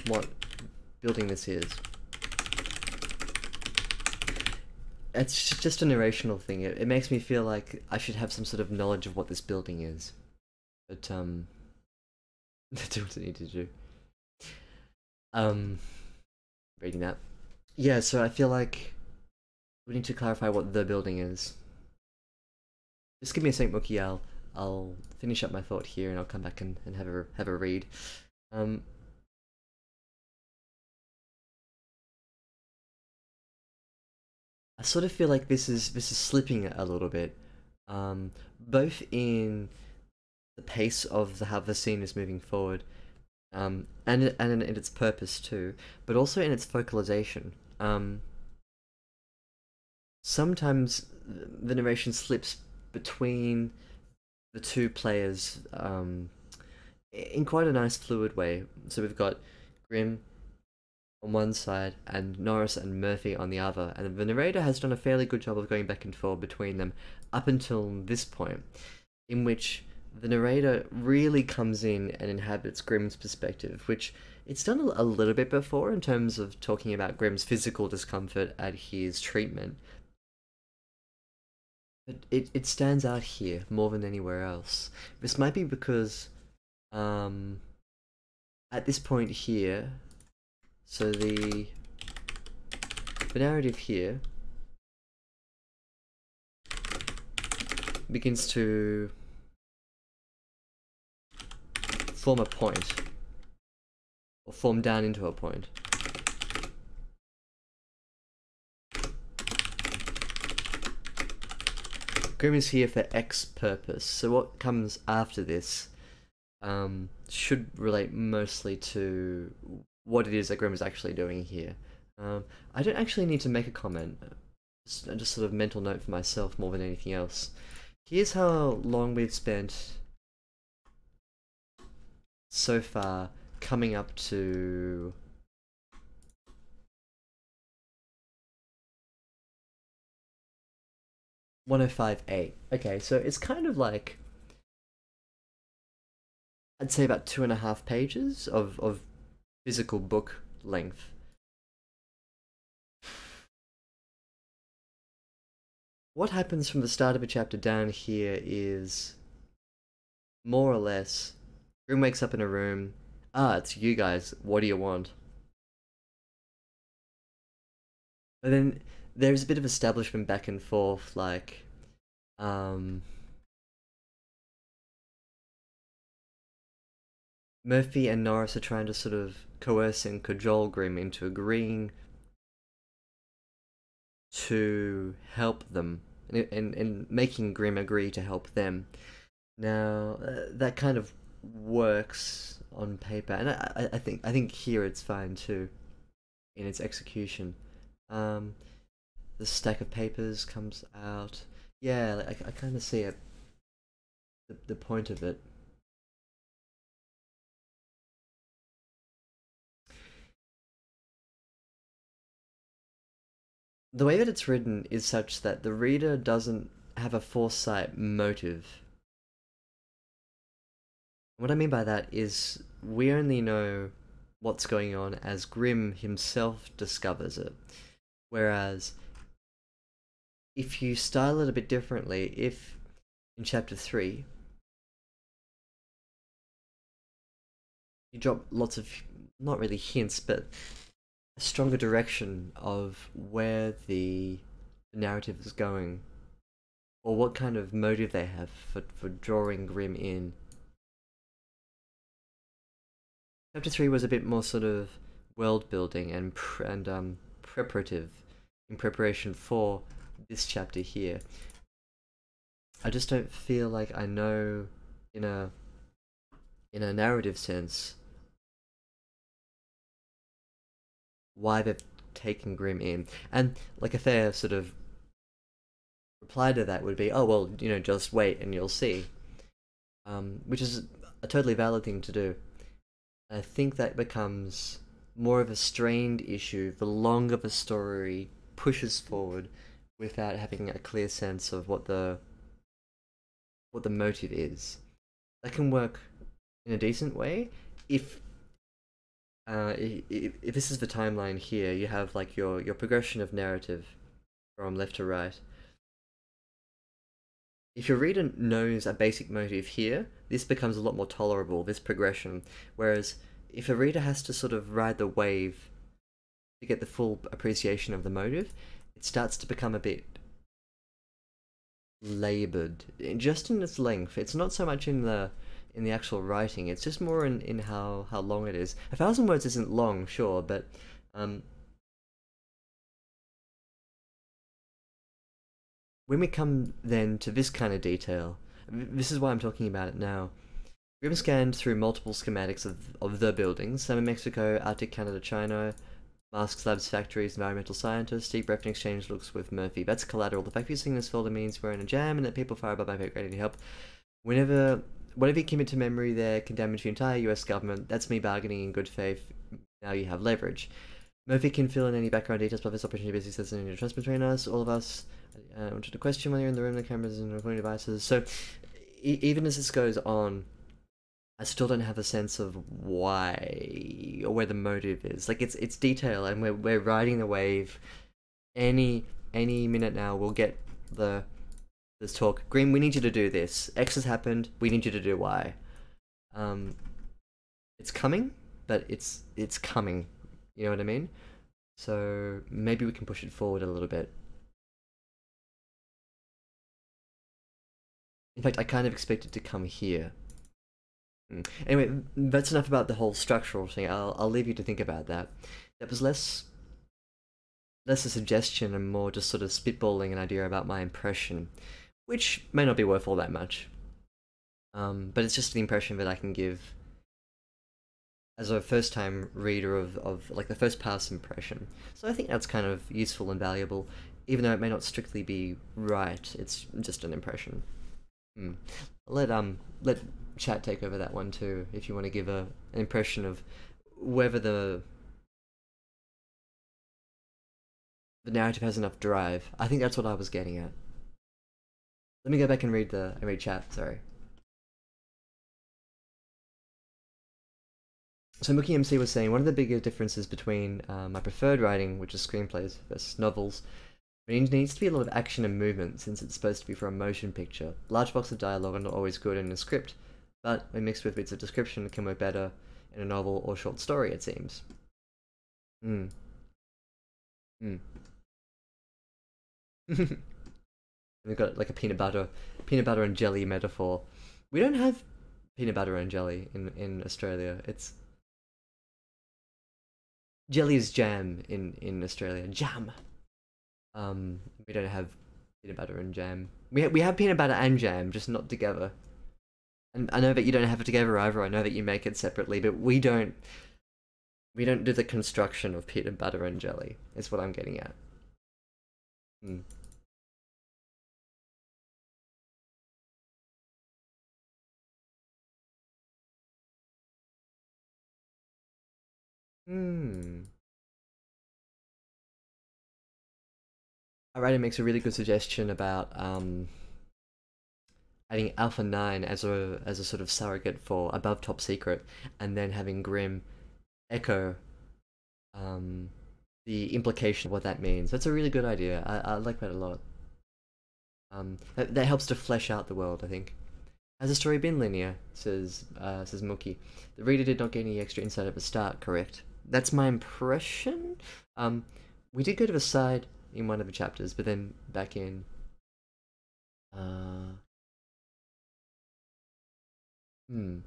what building this is. It's just a narrational thing. It makes me feel like I should have some sort of knowledge of what this building is. But, do what I need to do. Reading that. Yeah, so I feel like we need to clarify what the building is. Just give me a second, Mookie. I'll finish up my thought here and I'll come back and have a read. I sort of feel like this is slipping a little bit, both in the pace of how the scene is moving forward, and in its purpose too, but also in its focalization. Sometimes the narration slips between the two players in quite a nice fluid way. So we've got Grim on one side and Norris and Murphy on the other, and the narrator has done a fairly good job of going back and forth between them up until this point, in which the narrator really comes in and inhabits Grim's perspective, which it's done a little bit before in terms of talking about Grim's physical discomfort at his treatment. But it stands out here more than anywhere else. This might be because at this point here, so the narrative here begins to form a point, or form down into a point. Grim is here for X purpose, so what comes after this should relate mostly to what it is that Grim is actually doing here. I don't actually need to make a comment. Just sort of mental note for myself more than anything else. Here's how long we've spent so far coming up to 105.8. Okay, so it's kind of like, I'd say about 2.5 pages of physical book length. What happens from the start of a chapter down here is more or less Grim wakes up in a room. Ah, it's you guys. What do you want? But then there's a bit of establishment back and forth, like, um, Murphy and Norris are trying to sort of coerce and cajole Grim into agreeing to help them, and making Grim agree to help them. Now, that kind of works on paper, and I think here it's fine too, in its execution. Um, the stack of papers comes out. Yeah, like, I kind of see it, the point of it. The way that it's written is such that the reader doesn't have a foresight motive. What I mean by that is we only know what's going on as Grimm himself discovers it. Whereas if you style it a bit differently, if in chapter 3 you drop lots of, not really hints, but a stronger direction of where the narrative is going, or what kind of motive they have for drawing Grimm in. Chapter 3 was a bit more sort of world building and preparative in preparation for this chapter here. I just don't feel like I know in a narrative sense why they've taken Grimm in. And like a fair sort of reply to that would be, oh well, just wait and you'll see. Which is a totally valid thing to do. I think that becomes more of a strained issue the longer the story pushes forward without having a clear sense of what the motive is. That can work in a decent way if if this is the timeline here, you have like your progression of narrative from left to right. If your reader knows a basic motive here, this becomes a lot more tolerable, this progression. Whereas if a reader has to sort of ride the wave to get the full appreciation of the motive, it starts to become a bit labored, just in its length. It's not so much in the actual writing, it's just more in how long it is. 1,000 words isn't long, sure, but when we come then to this kind of detail, this is why I'm talking about it now. Grim scanned through multiple schematics of the buildings: some in Mexico, Arctic, Canada, China, masks, labs, factories, environmental scientists. Deep breath and exchange looks with Murphy. That's collateral. The fact that you're seeing this folder means we're in a jam and that people far above my pay grade need help. Whatever you commit to memory there can damage the entire US government. That's me bargaining in good faith. Now you have leverage. Murphy can fill in any background details about this opportunity basically says any trust between us, all of us. I wanted to question when you're in the room, the cameras and recording devices. So even as this goes on, I still don't have a sense of why or where the motive is. Like it's detail, and we're riding the wave. Any minute now, we'll get this talk. Green, we need you to do this. X has happened. We need you to do Y. It's coming, but it's coming. You know what I mean? So maybe we can push it forward a little bit. In fact, I kind of expect it to come here. Anyway, that's enough about the whole structural thing. I'll leave you to think about that. That was less a suggestion and more just sort of spitballing an idea about my impression, which may not be worth all that much. But it's just the impression that I can give as a first time reader of like the first pass impression. So I think that's kind of useful and valuable, even though it may not strictly be right. It's just an impression. Hmm. Let chat take over that one too, if you want to give an impression of whether the narrative has enough drive. I think that's what I was getting at. Let me go back and read chat. Sorry. So Mookie MC was saying one of the bigger differences between my preferred writing, which is screenplays versus novels, it needs to be a lot of action and movement since it's supposed to be for a motion picture. Large blocks of dialogue are not always good in a script, but when mixed with bits of description, it can work better in a novel or short story, it seems. Hmm. Hmm. We've got like a peanut butter and jelly metaphor. We don't have peanut butter and jelly in Australia. It's jelly is jam in Australia. Jam. We don't have peanut butter and jam. We have peanut butter and jam, just not together. And I know that you don't have it together either. I know that you make it separately, but we don't. We don't do the construction of peanut butter and jelly. Is what I'm getting at. Hmm. Hmm. Alright, it makes a really good suggestion about adding Alpha 9 as a sort of surrogate for above top secret, and then having Grim echo the implication of what that means. That's a really good idea. I like that a lot. That helps to flesh out the world, I think. Has the story been linear? Says Mookie. The reader did not get any extra insight at the start, correct? That's my impression. We did go to the side in one of the chapters, but then back in. Uh, hmm.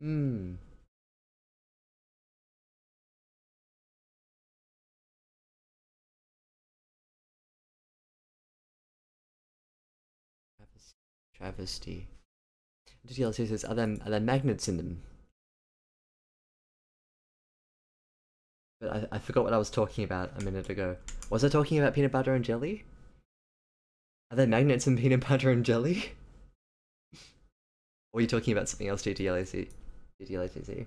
Hmm. Travesty. DTLC says, are there magnets in them? But I forgot what I was talking about a minute ago. Was I talking about peanut butter and jelly? Are there magnets in peanut butter and jelly? Or are you talking about something else, GTLAC? GTLATC?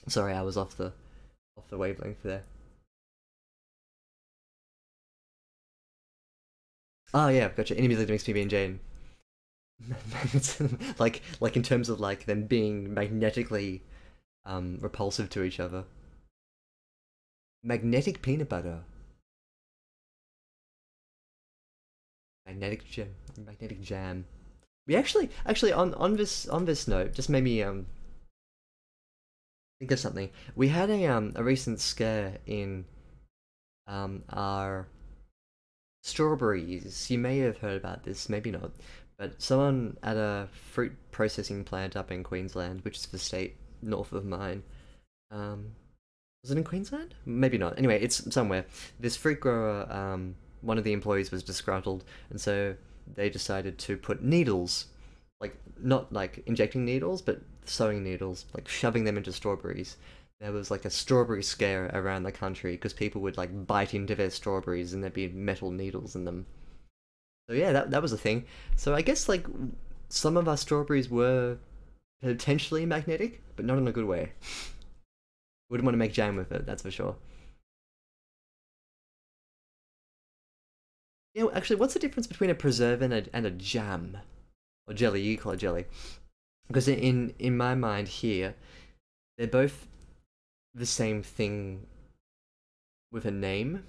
Sorry, I was off the wavelength there. Oh yeah, gotcha. Enemies that makes PB and Jane. Magnets, like in terms of like them being magnetically repulsive to each other. Magnetic peanut butter. Magnetic jam. We actually on this note, just made me think of something. We had a recent scare in our strawberries. You may have heard about this, maybe not. But someone at a fruit processing plant up in Queensland, which is the state north of mine, was it in Queensland? Maybe not. Anyway, it's somewhere. This fruit grower, one of the employees was disgruntled, and so they decided to put needles, like not like injecting needles, but sewing needles, like shoving them into strawberries. There was like a strawberry scare around the country because people would like bite into their strawberries and there'd be metal needles in them. So yeah, that was a thing. So I guess like some of our strawberries were potentially magnetic, but not in a good way. Wouldn't want to make jam with it, that's for sure. Yeah, actually, what's the difference between a preserve and a jam? Or jelly, you call it jelly. Because in my mind here, they're both the same thing with a name.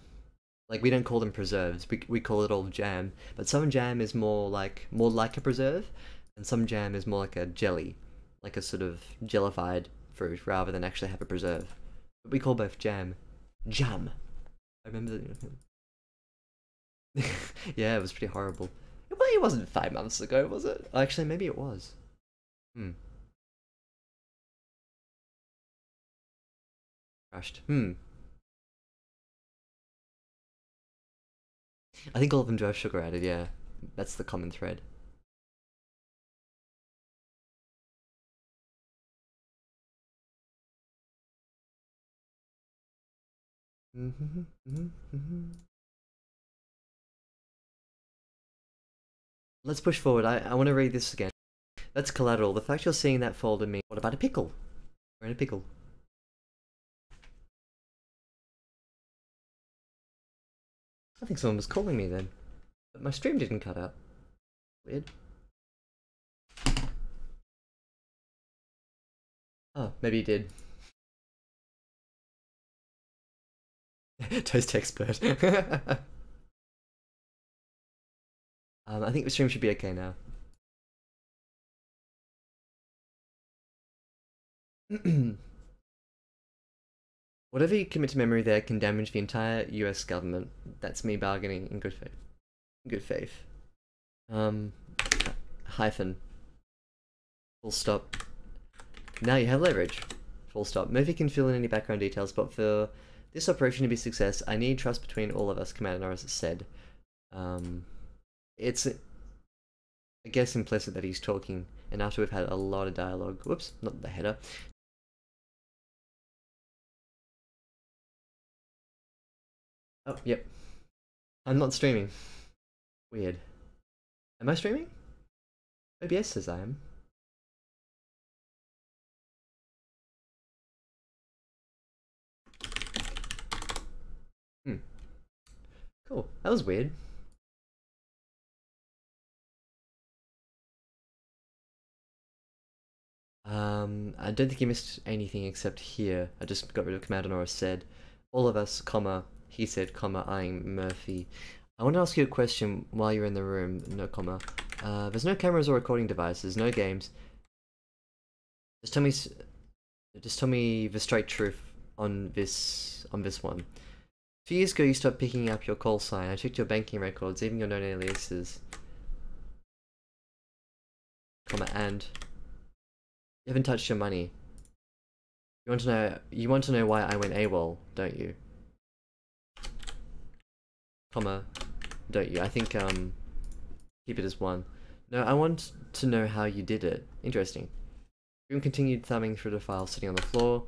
Like we don't call them preserves, we call it all jam. But some jam is more like a preserve, and some jam is more like a jelly, like a sort of jellified fruit rather than actually have a preserve. But we call both jam. Jam. I remember yeah, it was pretty horrible. Well, it wasn't 5 months ago, was it? Actually, maybe it was. Hmm. Crushed. Hmm. I think all of them do have sugar added, yeah. That's the common thread. Let's push forward. I want to read this again. That's collateral. The fact you're seeing that folder means... What about a pickle? We're in a pickle. I think someone was calling me then. But my stream didn't cut out. Weird. Oh, maybe he did. Toast expert. I think the stream should be okay now. Whatever you commit to memory there can damage the entire US government. That's me bargaining in good faith. In good faith. Hyphen. Full stop. Now you have leverage. Full stop. Murphy can fill in any background details, but for this operation to be a success, I need trust between all of us, Commander Norris said. It's, I guess, implicit that he's talking, and after we've had a lot of dialogue. Whoops, not the header. Oh, yep. I'm not streaming. Weird. Am I streaming? OBS says I am. Cool. That was weird. I don't think you missed anything except here. I just got rid of Commander Norris said. All of us, comma, he said, comma, eyeing Murphy. I want to ask you a question while you're in the room, no comma. There's no cameras or recording devices, no games. Just tell me the straight truth on this one. 2 years ago you stopped picking up your call sign. I checked your banking records, even your known aliases. Comma, and you haven't touched your money. You want to know why I went AWOL, don't you? Comma, don't you? I think keep it as one. No, I want to know how you did it. Interesting. Grim continued thumbing through the files sitting on the floor.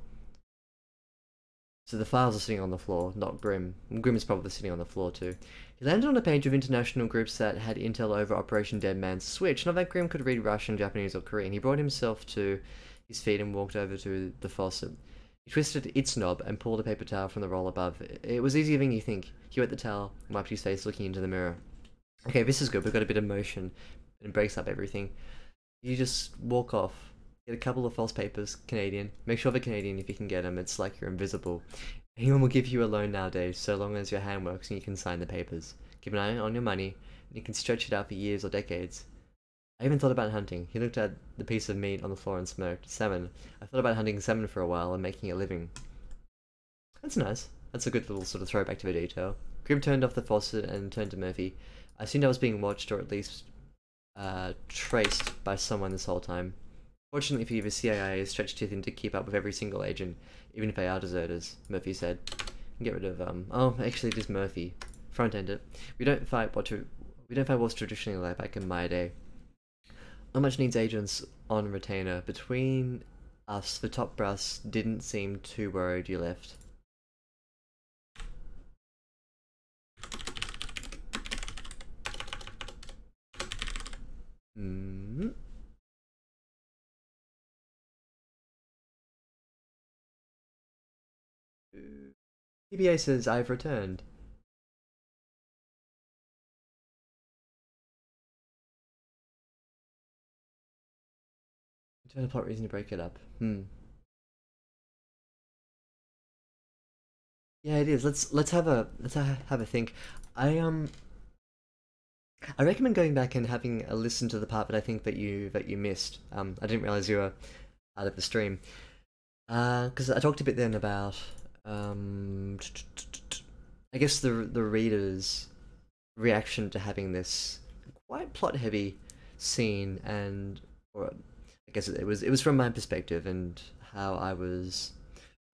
So the files are sitting on the floor, not Grim. Grim is probably sitting on the floor too. He landed on a page of international groups that had intel over Operation Dead Man's Switch. Not that Grim could read Russian, Japanese, or Korean. He brought himself to his feet and walked over to the faucet. He twisted its knob and pulled a paper towel from the roll above. It was easier than you think. He wet the towel and wiped his face, looking into the mirror. Okay, this is good. We've got a bit of motion. It breaks up everything. You just walk off. Get a couple of false papers, Canadian. Make sure they're Canadian if you can get them. It's like you're invisible. Anyone will give you a loan nowadays, so long as your hand works and you can sign the papers. Keep an eye on your money, and you can stretch it out for years or decades. I even thought about hunting. He looked at the piece of meat on the floor and smoked. Salmon. I thought about hunting salmon for a while and making a living. That's nice. That's a good little sort of throwback to the detail. Grim turned off the faucet and turned to Murphy. I assumed I was being watched, or at least traced by someone this whole time. Fortunately for you, the CIA is stretched too thin to keep up with every single agent, even if they are deserters, Murphy said. Get rid of, oh, actually just Murphy. Front-end it. We don't fight wars traditionally like back in my day. Not much needs agents on retainer. Between us, the top brass didn't seem too worried you left. PBA says, I've returned. Turn a plot reason to break it up. Yeah, it is. Let's have a think. I recommend going back and having a listen to the part that I think that you missed. I didn't realize you were out of the stream. Because I talked a bit then about I guess the reader's reaction to having this quite plot heavy scene, and or I guess it was from my perspective and how I was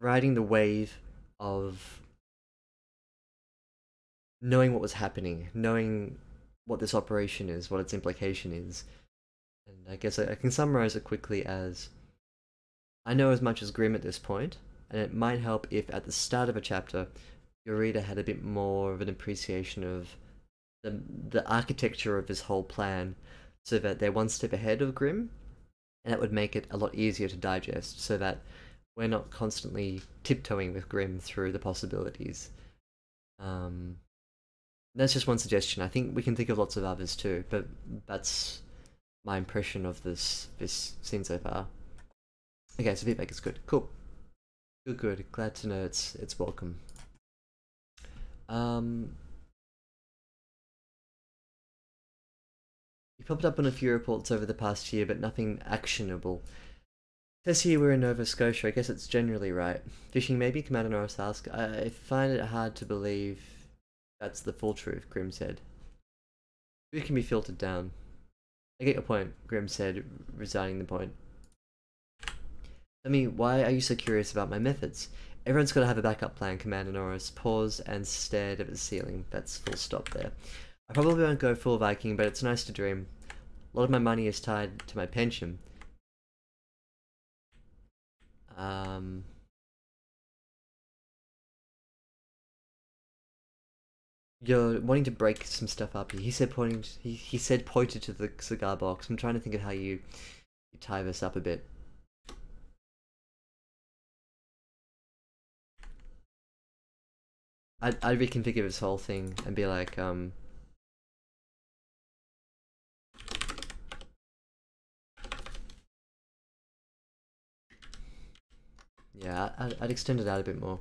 riding the wave of knowing what was happening, knowing what this operation is, what its implication is. And I guess I can summarize it quickly as I know as much as Grimm at this point, and it might help if at the start of a chapter your reader had a bit more of an appreciation of the architecture of this whole plan, so that they're one step ahead of Grimm, and that would make it a lot easier to digest, so that we're not constantly tiptoeing with Grimm through the possibilities. Um, that's just one suggestion. I think we can think of lots of others too, but that's my impression of this scene so far. Okay, so feedback is good. Cool. Good, good. Glad to know it's welcome. You popped up on a few reports over the past year, but nothing actionable. Says here we're in Nova Scotia. I guess it's generally right. Fishing maybe? Commander Norris asked. I find it hard to believe that's the full truth, Grimm said. It can be filtered down. I get your point, Grimm said, resigning the point. Tell me, why are you so curious about my methods? Everyone's got to have a backup plan, Commander Norris paused and stared at the ceiling. That's full stop there. I probably won't go full Viking, but it's nice to dream. A lot of my money is tied to my pension. You're wanting to break some stuff up. He said he said pointed to the cigar box. I'm trying to think of how you tie this up a bit. I'd reconfigure this whole thing and be like, yeah, I'd extend it out a bit more.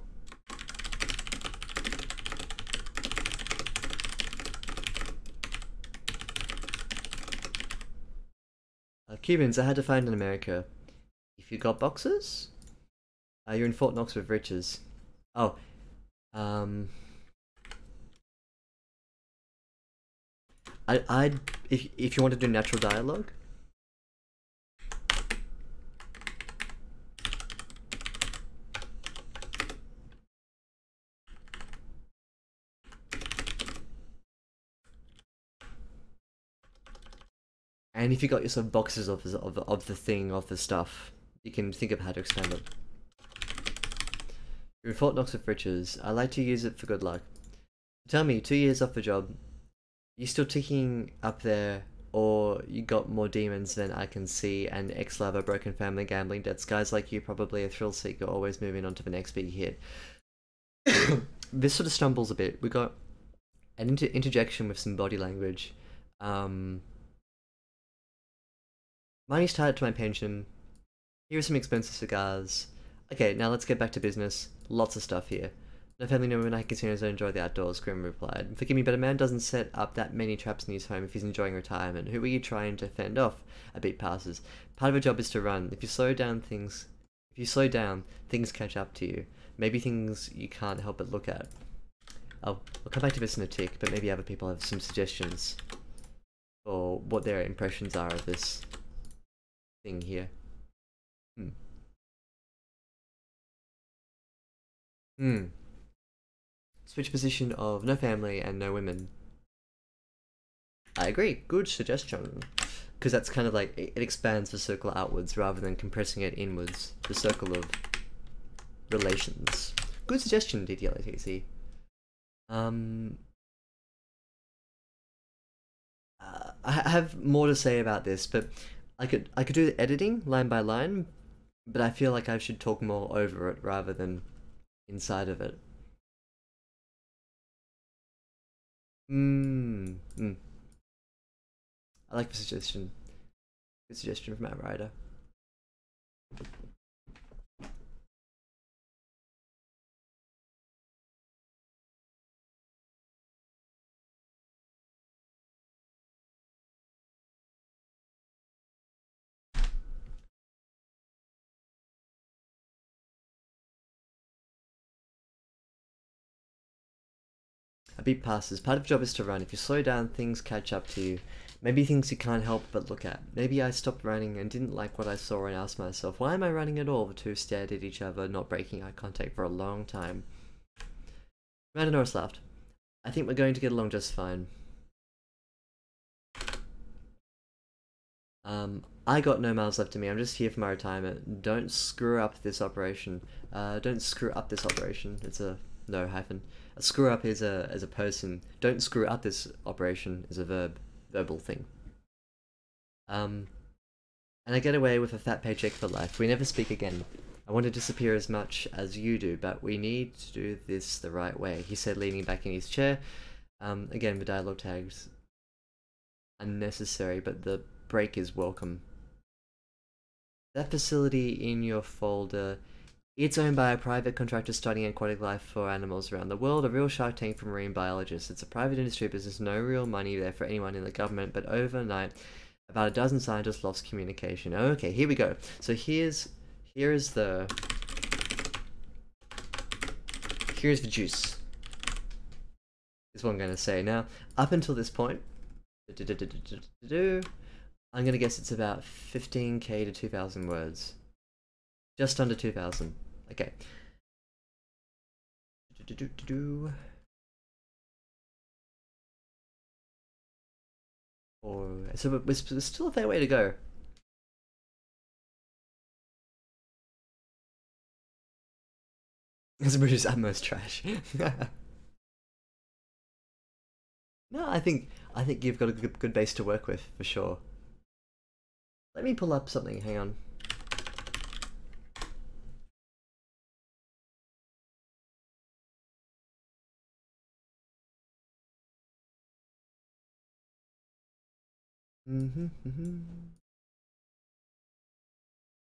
Cubans, I had to find in America. If you got boxes? You're in Fort Knox with riches. Oh, I'd if you want to do natural dialogue. And if you got yourself boxes of the thing, of the stuff, you can think of how to expand it. You're in Fort Knox with riches. I like to use it for good luck. Tell me, 2 years off the job, you still ticking up there, or you got more demons than I can see, and ex-lover, broken family, gambling debts, guys like you, probably a thrill seeker, always moving on to the next big hit. This sort of stumbles a bit. We got an interjection with some body language. Money's tied to my pension. Here are some expensive cigars. Okay, now let's get back to business. Lots of stuff here. No family, no night casinos, I enjoy the outdoors, Grimm replied. Forgive me, but a man doesn't set up that many traps in his home if he's enjoying retirement. Who are you trying to fend off? A beat passes. Part of a job is to run. If you slow down, things catch up to you. Maybe things you can't help but look at. I'll come back to this in a tick, but maybe other people have some suggestions for what their impressions are of this thing here. Switch position of no family and no women. I agree. Good suggestion. Because that's kind of like, it expands the circle outwards rather than compressing it inwards. The circle of relations. Good suggestion, DTLATC. I have more to say about this, but I could do the editing line by line, but I feel like I should talk more over it rather than inside of it. I like the suggestion. Good suggestion from Outrider. A beat passes. Part of the job is to run. If you slow down, things catch up to you. Maybe things you can't help but look at. Maybe I stopped running and didn't like what I saw and asked myself, why am I running at all? The two stared at each other, not breaking eye contact for a long time. Amanda Norris laughed. I think we're going to get along just fine. I got no miles left in me. I'm just here for my retirement. Don't screw up this operation. Don't screw up this operation. It's a no hyphen. A screw up is a person. Don't screw up this operation is a verbal thing. And I get away with a fat paycheck for life. We never speak again. I want to disappear as much as you do, but we need to do this the right way, he said, leaning back in his chair. Again, the dialogue tags unnecessary, but the break is welcome. That facility in your folder, it's owned by a private contractor studying aquatic life for animals around the world, a real shark tank for marine biologists. It's a private industry business, no real money there for anyone in the government, but overnight, about a dozen scientists lost communication. Okay, here we go. So here's the juice. Is what I'm going to say. Now, up until this point, I'm going to guess it's about 15k to 2,000 words. Just under 2,000. Okay. So there's still a fair way to go. It's British at most trash. No, I think you've got a good base to work with for sure. Let me pull up something. Hang on.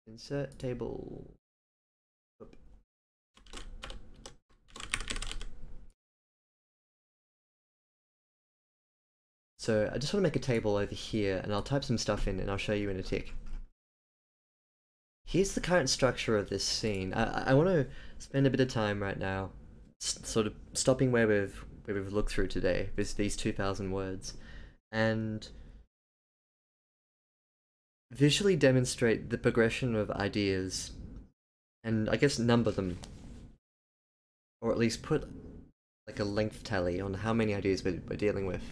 Insert table. Oop. So I just want to make a table over here, and I'll type some stuff in, and I'll show you in a tick. Here's the current structure of this scene. I want to spend a bit of time right now, sort of stopping where we've looked through today, these 2,000 words, and visually demonstrate the progression of ideas, and I guess number them, or at least put like a length tally on how many ideas we're dealing with.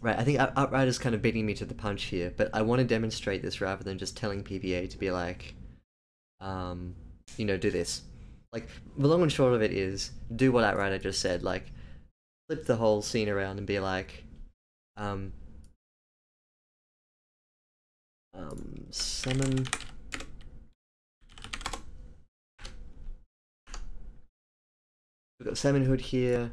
Right, I think Outrider's kind of beating me to the punch here, but I want to demonstrate this rather than just telling PPA to be like, you know, do this. Like, the long and short of it is, do what Outrider just said, like, flip the whole scene around and be like, summon... We've got Salmon Hood here,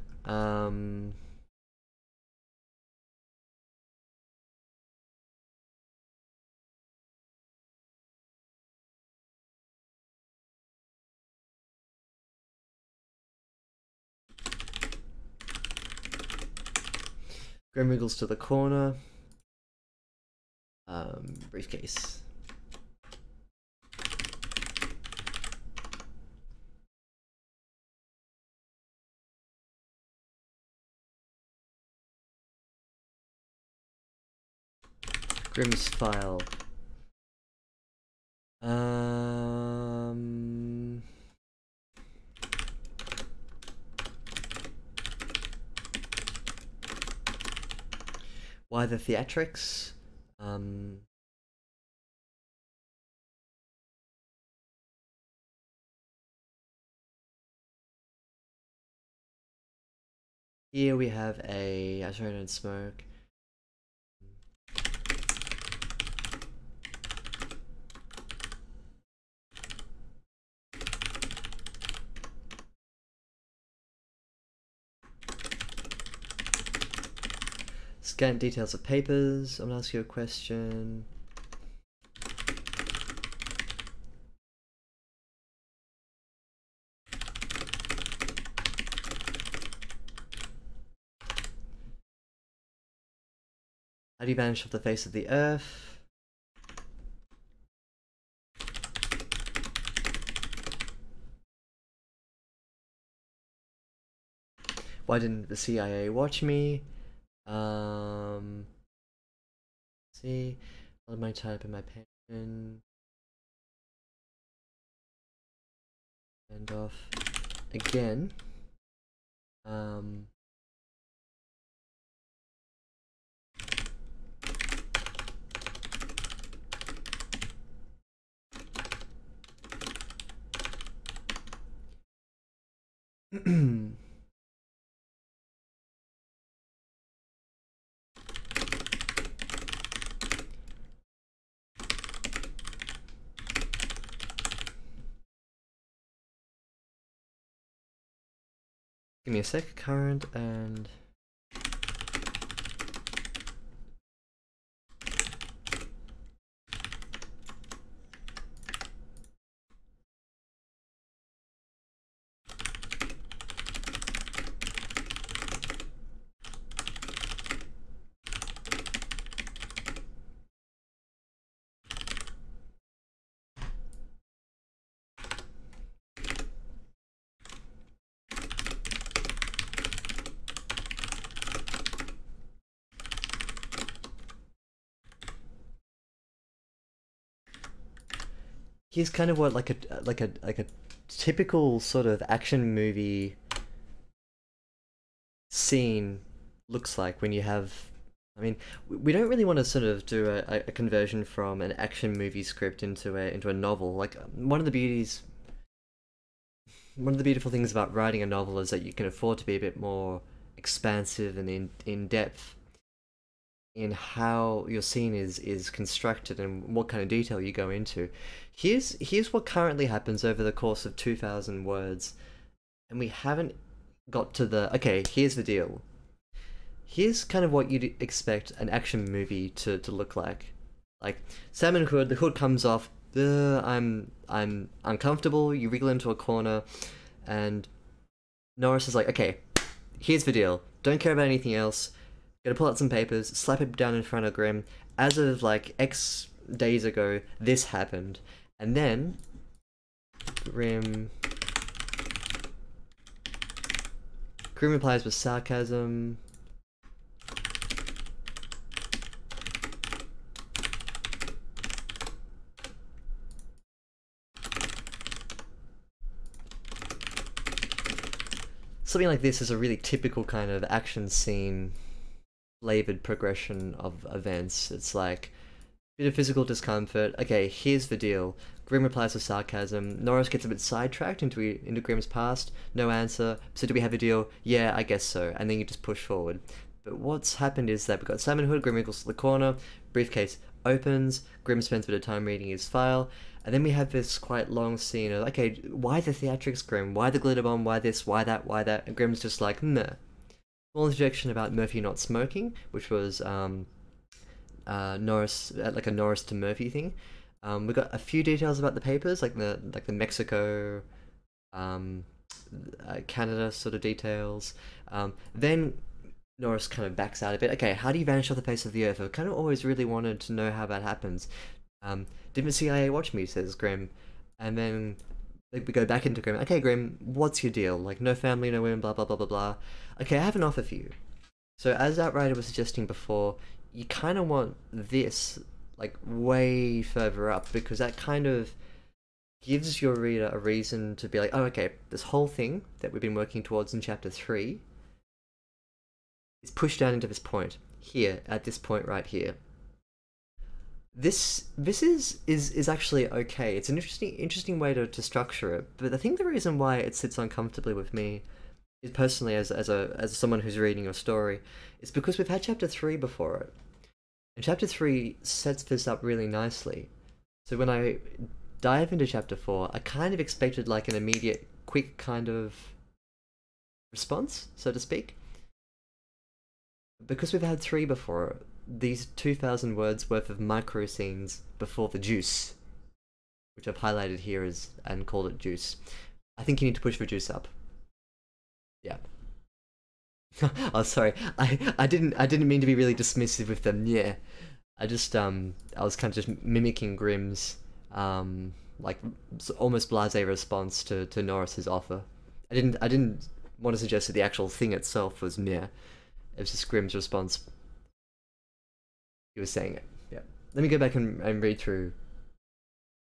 Grim wriggles to the corner. Briefcase. Grim's file. Why the theatrics? Here we have a I don't smoke. Scant details of papers. I'm gonna ask you a question. How do you vanish off the face of the earth? Why didn't the CIA watch me? See, all of my type in my pen. And off again. Give me a sec. Current and here's kind of what like a typical sort of action movie scene looks like when you have. I mean, we don't really want to sort of do a conversion from an action movie script into a novel. Like one of the beautiful things about writing a novel is that you can afford to be a bit more expansive and in depth in how your scene is constructed and what kind of detail you go into. Here's what currently happens over the course of 2,000 words, and we haven't got to the okay. Here's the deal. Here's kind of what you'd expect an action movie to look like. Like Salmon Hood, the hood comes off. I'm uncomfortable. You wriggle into a corner, and Norris is like, okay, here's the deal. Don't care about anything else. Gonna pull out some papers, slap it down in front of Grimm. As of like X days ago, this happened, and then Grimm replies with sarcasm. Something like this is a really typical kind of action scene flavored progression of events. It's like a bit of physical discomfort. Okay, here's the deal. Grimm replies with sarcasm. Norris gets a bit sidetracked into Grimm's past. No answer. So do we have a deal? Yeah, I guess so. And then you just push forward. But what's happened is that we've got Salmon Hood. Grimm wriggles to the corner. Briefcase opens. Grimm spends a bit of time reading his file. And then we have this quite long scene of, okay, why the theatrics, Grimm? Why the glitter bomb? Why this? Why that? Why that? And Grimm's just like, nah. Small interjection about Murphy not smoking, which was Norris, like a Norris to Murphy thing. We got a few details about the papers, like the Mexico, Canada sort of details. Then Norris kind of backs out a bit. Okay, how do you vanish off the face of the earth? I've kind of always really wanted to know how that happens. Didn't the CIA watch me? Says Grimm, and then we go back into Grimm. Okay, Grimm, what's your deal? Like, no family, no women, blah blah blah blah blah. Okay, I have an offer for you. So, as Outrider was suggesting before, you kind of want this like way further up because that kind of gives your reader a reason to be like, oh, okay, this whole thing that we've been working towards in chapter 3 is pushed down into this point here at this point right here. This is actually okay. It's an interesting way to structure it. But I think the reason why it sits uncomfortably with me is personally as someone who's reading your story, is because we've had chapter 3 before it. And chapter 3 sets this up really nicely. So when I dive into chapter 4, I kind of expected like an immediate, quick kind of response, so to speak. Because we've had 3 before it, these 2,000 words worth of micro scenes before the juice, which I've highlighted here as and called it juice. I think you need to push the juice up. Yeah. Oh, sorry. I didn't mean to be really dismissive with them. Yeah. I just I was kind of just mimicking Grimm's like almost blasé response to Norris's offer. I didn't want to suggest that the actual thing itself was meh. It was just Grimm's response. He was saying it. Yeah. Let me go back and read through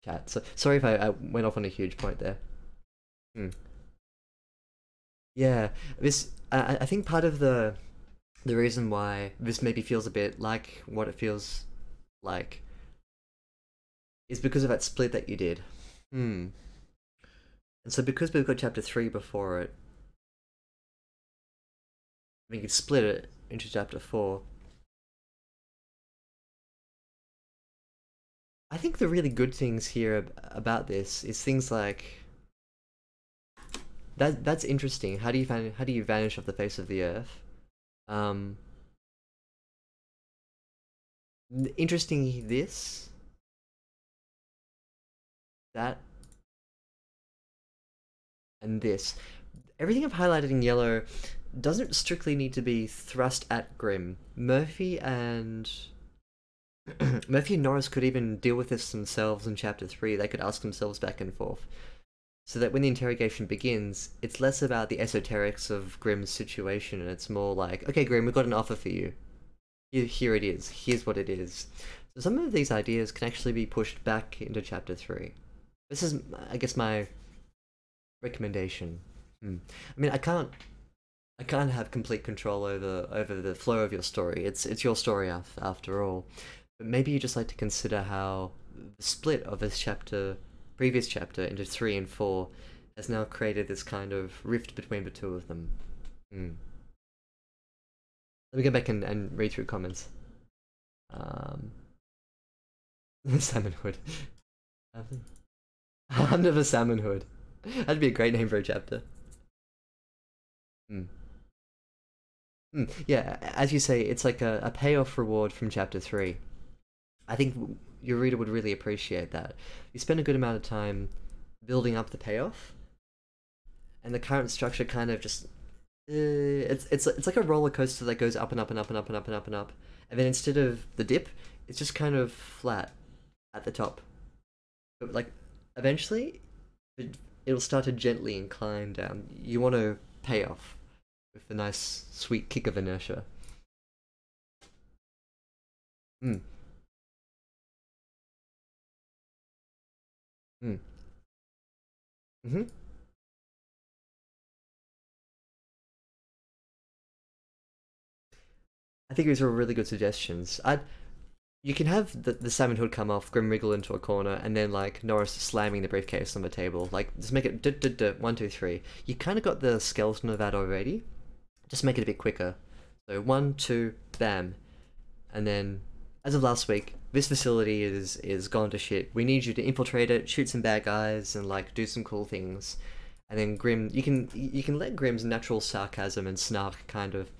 chat. So sorry if I went off on a huge point there. Yeah, this I think part of the reason why this maybe feels a bit like what it feels like is because of that split that you did. And so because we've got chapter 3 before it, We could split it into chapter 4. I think the really good things here about this is things like that's interesting. How do you vanish off the face of the earth? Um, interesting this, that, and this. Everything I've highlighted in yellow doesn't strictly need to be thrust at Grimm. Murphy and Norris could even deal with this themselves in chapter 3. They could ask themselves back and forth. So that when the interrogation begins, it's less about the esoterics of Grimm's situation, and it's more like, okay, Grimm, we've got an offer for you. Here it is. Here's what it is. So some of these ideas can actually be pushed back into chapter 3. This is, I guess, my recommendation. I mean, I can't have complete control over the flow of your story. It's your story after all. But maybe you just like to consider how the split of this previous chapter into 3 and 4 has now created this kind of rift between the two of them. Let me go back and read through comments. Salmon Hood. Under the Salmon Hood. That'd be a great name for a chapter. Yeah, as you say, it's like a payoff reward from chapter 3. I think your reader would really appreciate that. You spend a good amount of time building up the payoff, and the current structure kind of just it's like a roller coaster that goes up and up and up and up and up and up and up, and then instead of the dip, it's just kind of flat at the top. But like eventually, it'll start to gently incline down. You want to pay off with a nice sweet kick of inertia. Hmm. Hmm. Mm-hmm. I think these are really good suggestions. You can have the salmon hood come off, Grim wriggle into a corner, and then like Norris slamming the briefcase on the table. Like just make it 1, 2, 3. You kind of got the skeleton of that already. Just make it a bit quicker. So 1, 2, bam, and then as of last week, this facility is gone to shit. We need you to infiltrate it, shoot some bad guys, and like do some cool things. And then Grim, you can let Grim's natural sarcasm and snark kind of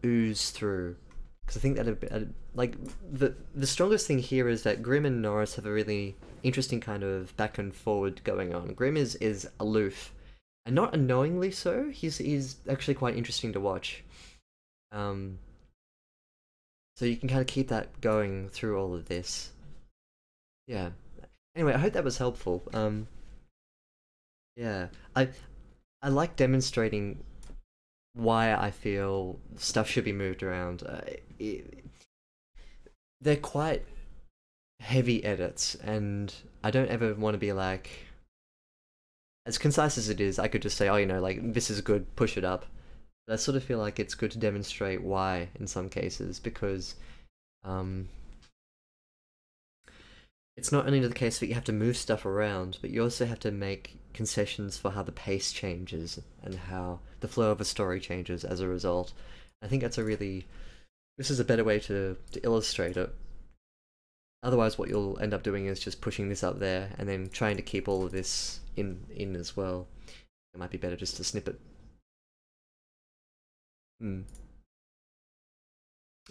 ooze through, because I think that like the strongest thing here is that Grimm and Norris have a really interesting kind of back and forward going on. Grimm is aloof, and not annoyingly so. He's actually quite interesting to watch. Um, so you can kind of keep that going through all of this. Yeah. Anyway, I hope that was helpful. Yeah, I like demonstrating why I feel stuff should be moved around. They're quite heavy edits, and I don't ever want to be like, as concise as it is, I could just say, oh, like, this is good, push it up. But I sort of feel like it's good to demonstrate why in some cases, because um, it's not only the case that you have to move stuff around, but you also have to make concessions for how the pace changes and how the flow of a story changes as a result. I think this is a better way to illustrate it. Otherwise, what you'll end up doing is just pushing this up there and then trying to keep all of this in as well. It might be better just to snip it.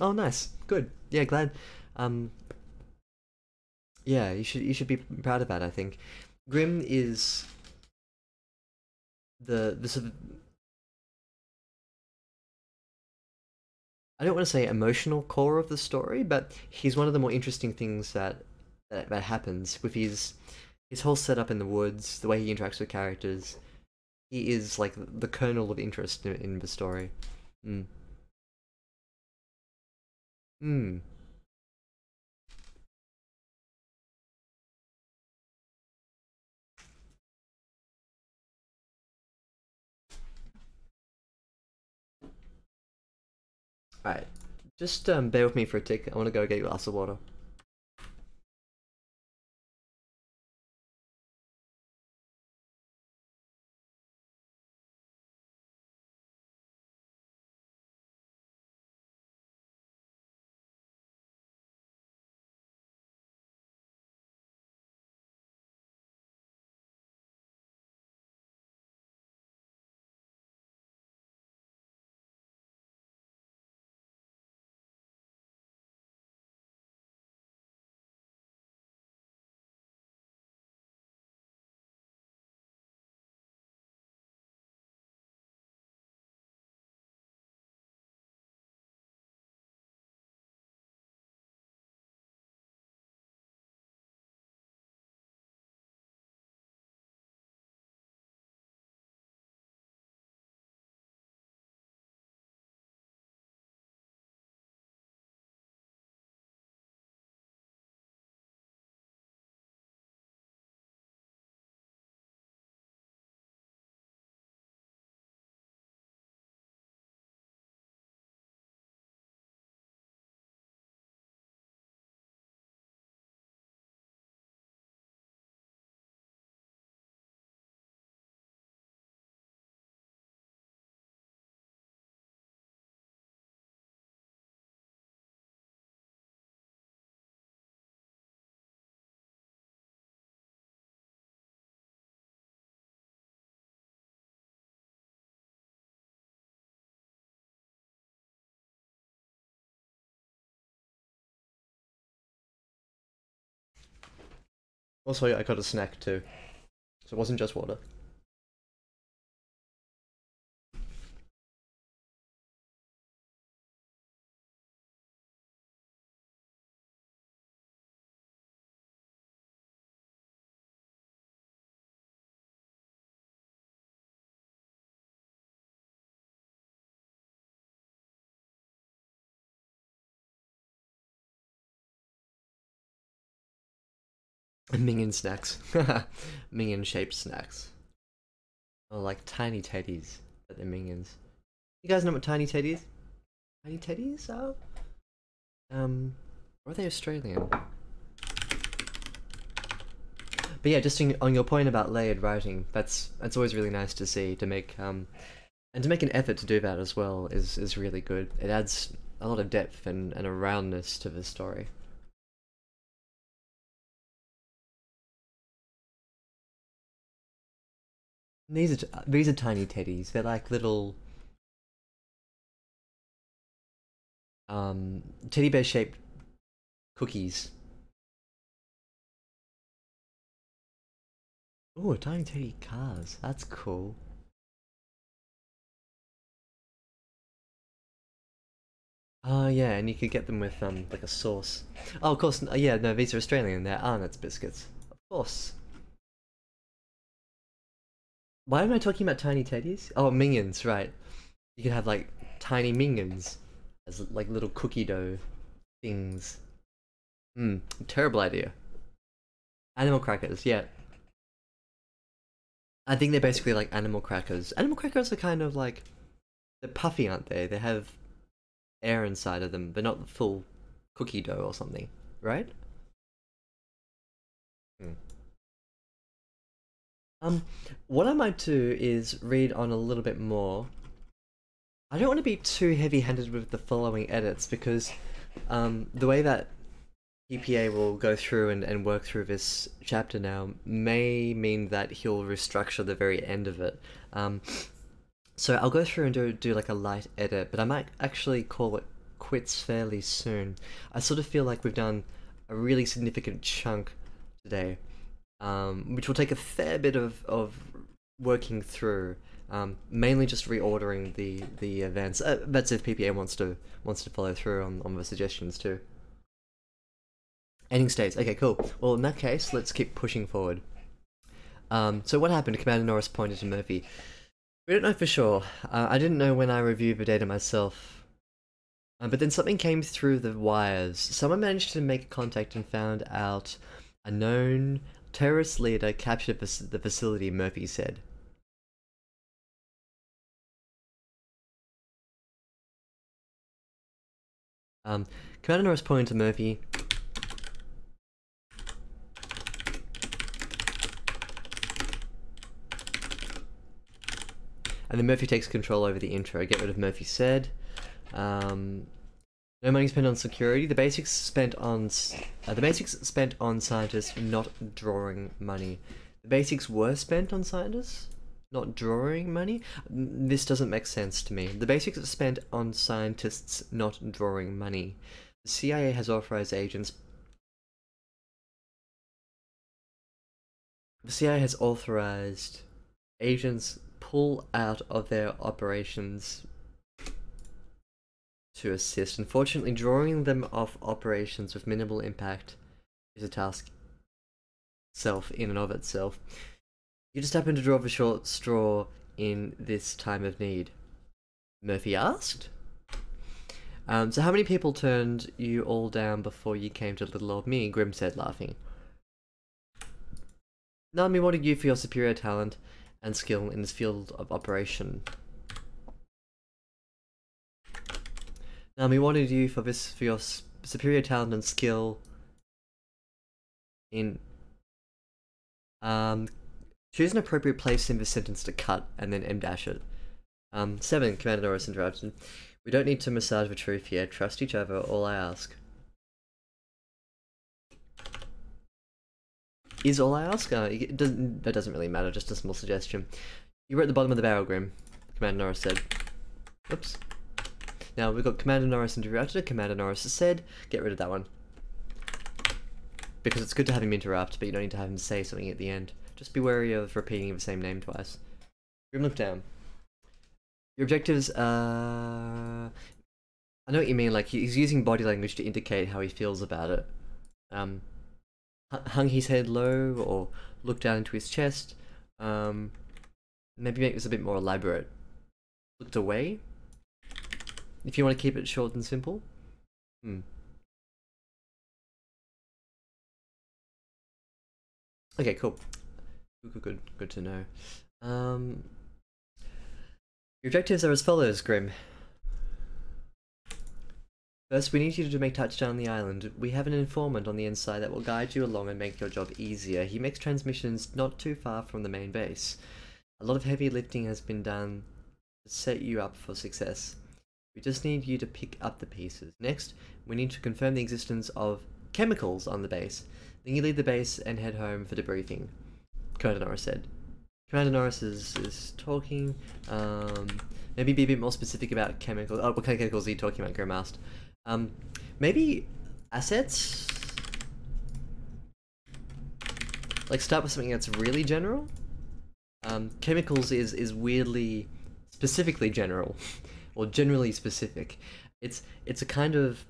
Oh, nice, good. Yeah, glad. Um, yeah, you should be proud of that. I think Grimm is the sort of, I don't want to say emotional core of the story, but he's one of the more interesting things that happens with his whole setup in the woods, the way he interacts with characters. He is like the kernel of interest in the story. Mm. Mm. All right, just bear with me for a tick. I want to go get a glass of water. Also, I got a snack too, so it wasn't just water. Minion snacks. Minion shaped snacks. Oh, like tiny teddies, but they're minions. You guys know what tiny teddies? Tiny teddies are? Or are they Australian? But yeah, just on your point about layered writing, that's always really nice to see. To make and to make an effort to do that as well is really good. It adds a lot of depth and a roundness to the story. These are tiny teddies. They're like little teddy bear shaped cookies. Oh, tiny teddy cars. That's cool. Oh yeah, and you could get them with like a sauce. Oh, of course. Yeah, no, these are Australian. They're Arnott's biscuits. Of course. Why am I talking about tiny teddies? Oh, minions, right. You can have like tiny minions as like little cookie dough things. Hmm, terrible idea. Animal crackers, yeah. I think they're basically like animal crackers. Animal crackers are kind of like they're puffy, aren't they? They have air inside of them, but not the full cookie dough or something, right? Hmm. What I might do is read on a little bit more. I don't want to be too heavy-handed with the following edits because the way that PPA will go through and work through this chapter now may mean that he'll restructure the very end of it. So I'll go through and do like a light edit, but I might actually call it quits fairly soon. I sort of feel like we've done a really significant chunk today, which will take a fair bit of working through. Mainly just reordering the events. That's if PPA wants to follow through on the suggestions too. Ending states. Okay, cool. Well, in that case, let's keep pushing forward. So what happened? Commander Norris pointed to Murphy. We don't know for sure. I didn't know when I reviewed the data myself. But then something came through the wires. Someone managed to make contact and found out a known terrorist leader captured the facility, Murphy said. Commander Norris pointed to Murphy. And then Murphy takes control over the intro. Get rid of Murphy said. No money spent on security. The basics spent on scientists not drawing money. The basics were spent on scientists not drawing money. This doesn't make sense to me. The basics are spent on scientists not drawing money. The CIA has authorized agents. The CIA has authorized agents pull out of their operations to assist. Unfortunately, drawing them off operations with minimal impact is a task in and of itself. You just happen to draw the short straw in this time of need, Murphy asked. So how many people turned you all down before you came to little old me? Grim said, laughing. Nami wanted you for your superior talent and skill in this field of operation. Nami wanted you for your superior talent and skill in choose an appropriate place in this sentence to cut and then em-dash it. 7. Commander Norris interrupted. We don't need to massage the truth here. Trust each other, all I ask. Is all I ask? That doesn't really matter, just a small suggestion. You were at the bottom of the barrel, Grim, Commander Norris said. Oops. Now, we've got Commander Norris interrupted. Commander Norris said, get rid of that one. because it's good to have him interrupt, but you don't need to have him say something at the end. Just be wary of repeating the same name twice. Grim look down. Your objectives are... I know what you mean, like, he's using body language to indicate how he feels about it. Hung his head low, or looked down into his chest. Maybe make this a bit more elaborate. Looked away? If you want to keep it short and simple. Okay, cool. Good to know. Your objectives are as follows, Grim. First, we need you to make touchdown on the island. We have an informant on the inside that will guide you along and make your job easier. He makes transmissions not too far from the main base. A lot of heavy lifting has been done to set you up for success. We just need you to pick up the pieces. Next, we need to confirm the existence of chemicals on the base. Then you leave the base and head home for debriefing, Commander Norris said. Commander Norris is talking. Maybe be a bit more specific about chemicals. Oh, what kind of chemicals are you talking about, Grim asked? Maybe assets? Like start with something that's really general? Chemicals is weirdly specifically general, or generally specific. It's a kind of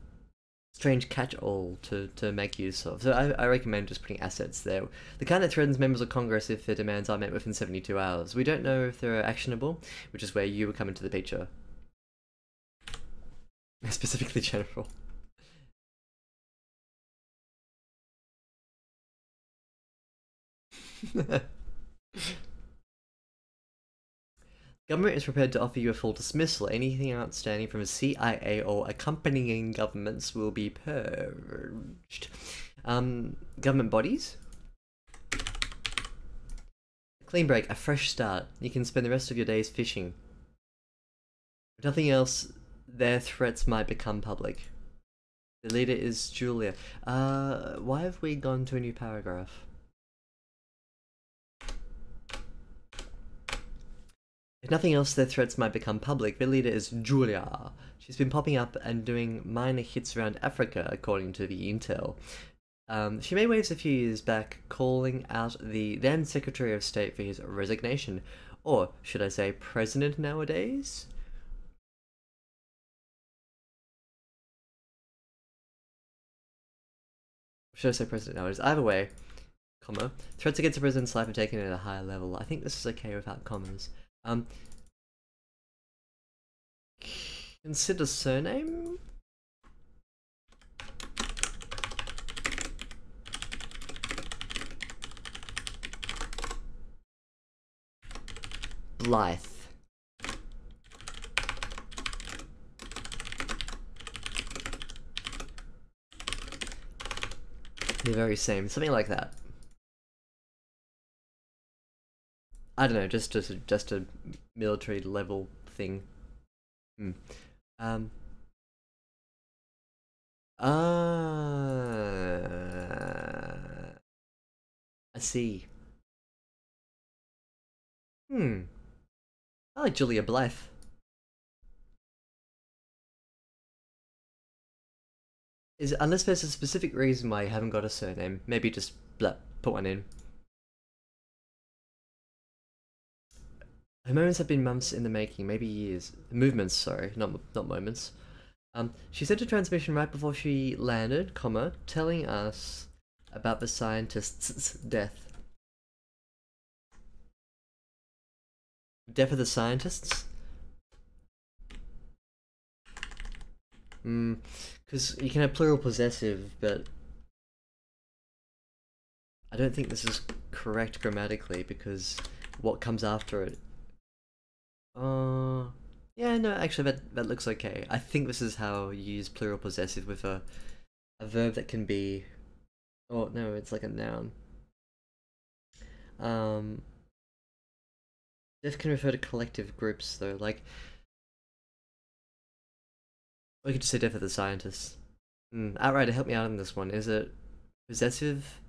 strange catch-all to make use of. So I recommend just putting assets there. The kind that threatens members of Congress if their demands are met within 72 hours. We don't know if they're actionable, which is where you would come into the picture. Specifically general. Government is prepared to offer you a full dismissal. Anything outstanding from the CIA or accompanying governments will be purged. Government bodies? Clean break, a fresh start. You can spend the rest of your days fishing. If nothing else, their threats might become public. The leader is Julia. Why have we gone to a new paragraph? If nothing else, their threats might become public. Their leader is Julia. She's been popping up and doing minor hits around Africa, according to the intel. She made waves a few years back, calling out the then Secretary of State for his resignation. Or, should I say, President nowadays? Should I say President nowadays? Either way, comma. Threats against the President's life are taken at a higher level. I think this is okay without commas. Consider surname? Blythe. The very same, something like that. I don't know, just a military level thing. I see. I like Julia Blythe. Unless there's a specific reason why you haven't got a surname, maybe just put one in. Her moments have been months in the making, maybe years. Movements, sorry, not moments. She sent a transmission right before she landed, comma, telling us about the scientist's death. Death of the scientists? Because you can have plural possessive, but I don't think this is correct grammatically, because what comes after it? Yeah, no, actually that looks okay. I think this is how you use plural possessive with a verb that can be... Oh, no, it's like a noun. Death can refer to collective groups, though, like... Or you could just say death of the scientists. Outright, help me out on this one. Is it possessive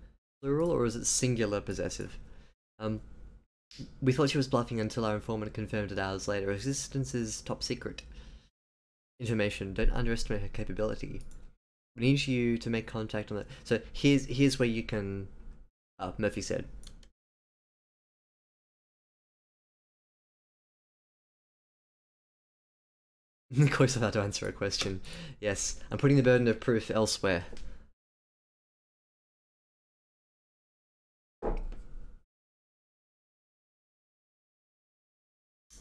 plural, or is it singular possessive? We thought she was bluffing until our informant confirmed it hours later. Her existence is top secret information. Don't underestimate her capability. We need you to make contact on it. So here's where you can. Murphy said. Of course, I've had to answer a question. Yes, I'm putting the burden of proof elsewhere.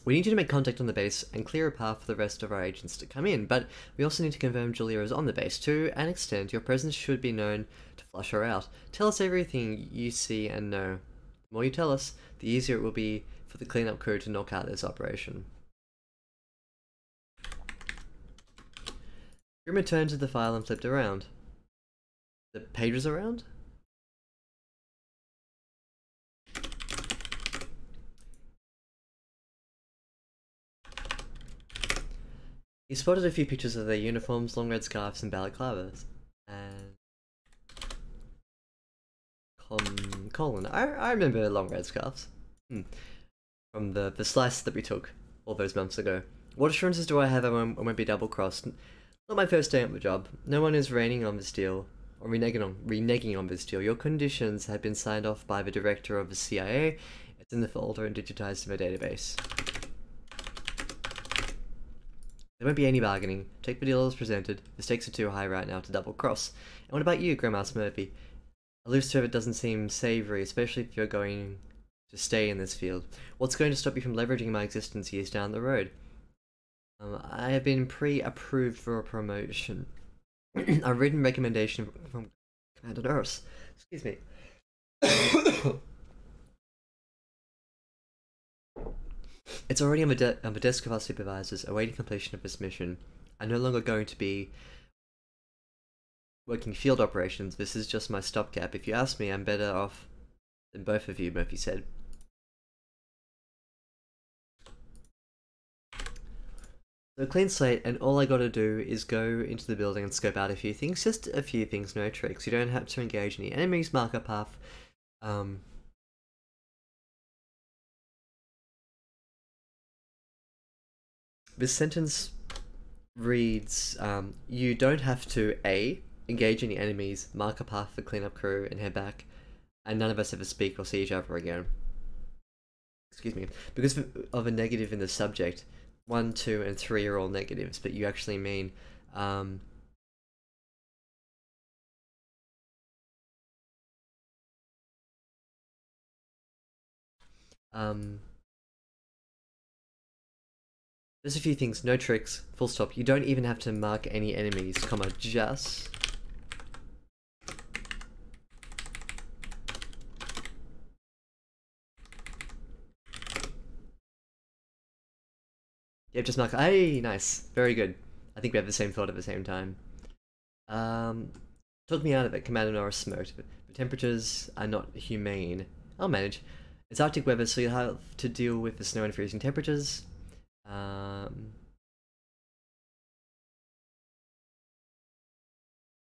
We need you to make contact on the base and clear a path for the rest of our agents to come in, but we also need to confirm Julia is on the base. To an extent, your presence should be known to flush her out. Tell us everything you see and know. The more you tell us, the easier it will be for the cleanup crew to knock out this operation. Grim returned to the file and flipped around. The page was around? He spotted a few pictures of their uniforms, long red scarves, and balaclavas. And Colin. I remember long red scarves. From the slice that we took all those months ago. What assurances do I have I won't be double-crossed? Not my first day at the job. No one is reneging on this deal. Or reneging on this deal. Your conditions have been signed off by the director of the CIA. It's in the folder and digitized in the database. There won't be any bargaining. Take the deal as presented. The stakes are too high right now to double-cross. And what about you, Grandmaster Murphy? A loose servant doesn't seem savory, especially if you're going to stay in this field. What's going to stop you from leveraging my existence years down the road? I have been pre-approved for a promotion. A written recommendation from Commander Nurse. Excuse me. It's already on the desk of our supervisors, awaiting completion of this mission. I'm no longer going to be working field operations. This is just my stopgap. If you ask me, I'm better off than both of you, Murphy said. So clean slate, and all I gotta do is go into the building and scope out a few things. Just a few things, no tricks. You don't have to engage any enemies, mark a path. This sentence reads, you don't have to A, engage any enemies, mark a path for cleanup crew, and head back, and none of us ever speak or see each other again. Excuse me. Because of a negative in the subject, 1, 2, and 3 are all negatives, but you actually mean, there's a few things, no tricks, full stop. You don't even have to mark any enemies, comma, just... Yep, just mark... Hey, nice. Very good. I think we have the same thought at the same time. Took me out of it, Commander Norris smirked. The temperatures are not humane. I'll manage. It's Arctic weather, so you'll have to deal with the snow and freezing temperatures.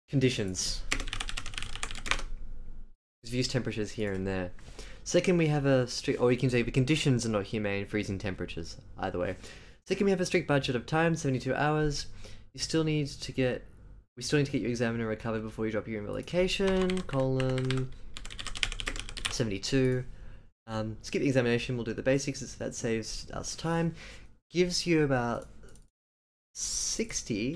Conditions. We've used temperatures here and there. Second, we have a strict, or you can say the conditions are not humane, freezing temperatures. Either way. Second, we have a strict budget of time, 72 hours. We still need to get your examiner recovered before you drop your relocation. Colon 72. Skip the examination. We'll do the basics. That saves us time. Gives you about 60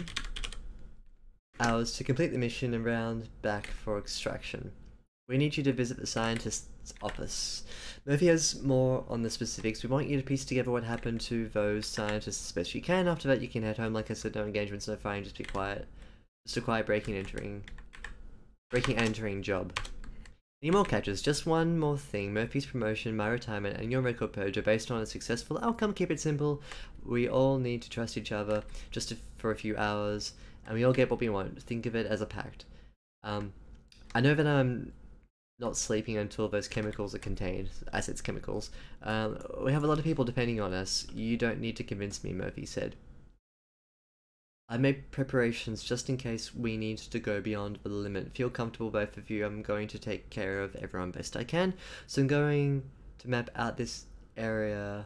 hours to complete the mission and round back for extraction. We need you to visit the scientist's office. Murphy has more on the specifics. We want you to piece together what happened to those scientists as best you can. After that, you can head home. Like I said, no engagements, no fighting, just be quiet. Just a quiet breaking and entering job. Any more catches? Just one more thing. Murphy's promotion, my retirement, and your record purge are based on a successful outcome. Keep it simple. We all need to trust each other for a few hours, and we all get what we want. Think of it as a pact. I know that I'm not sleeping until those chemicals are contained, assets chemicals. We have a lot of people depending on us. You don't need to convince me, Murphy said. I made preparations just in case we need to go beyond the limit. Feel comfortable, both of you. I'm going to take care of everyone best I can. So I'm going to map out this area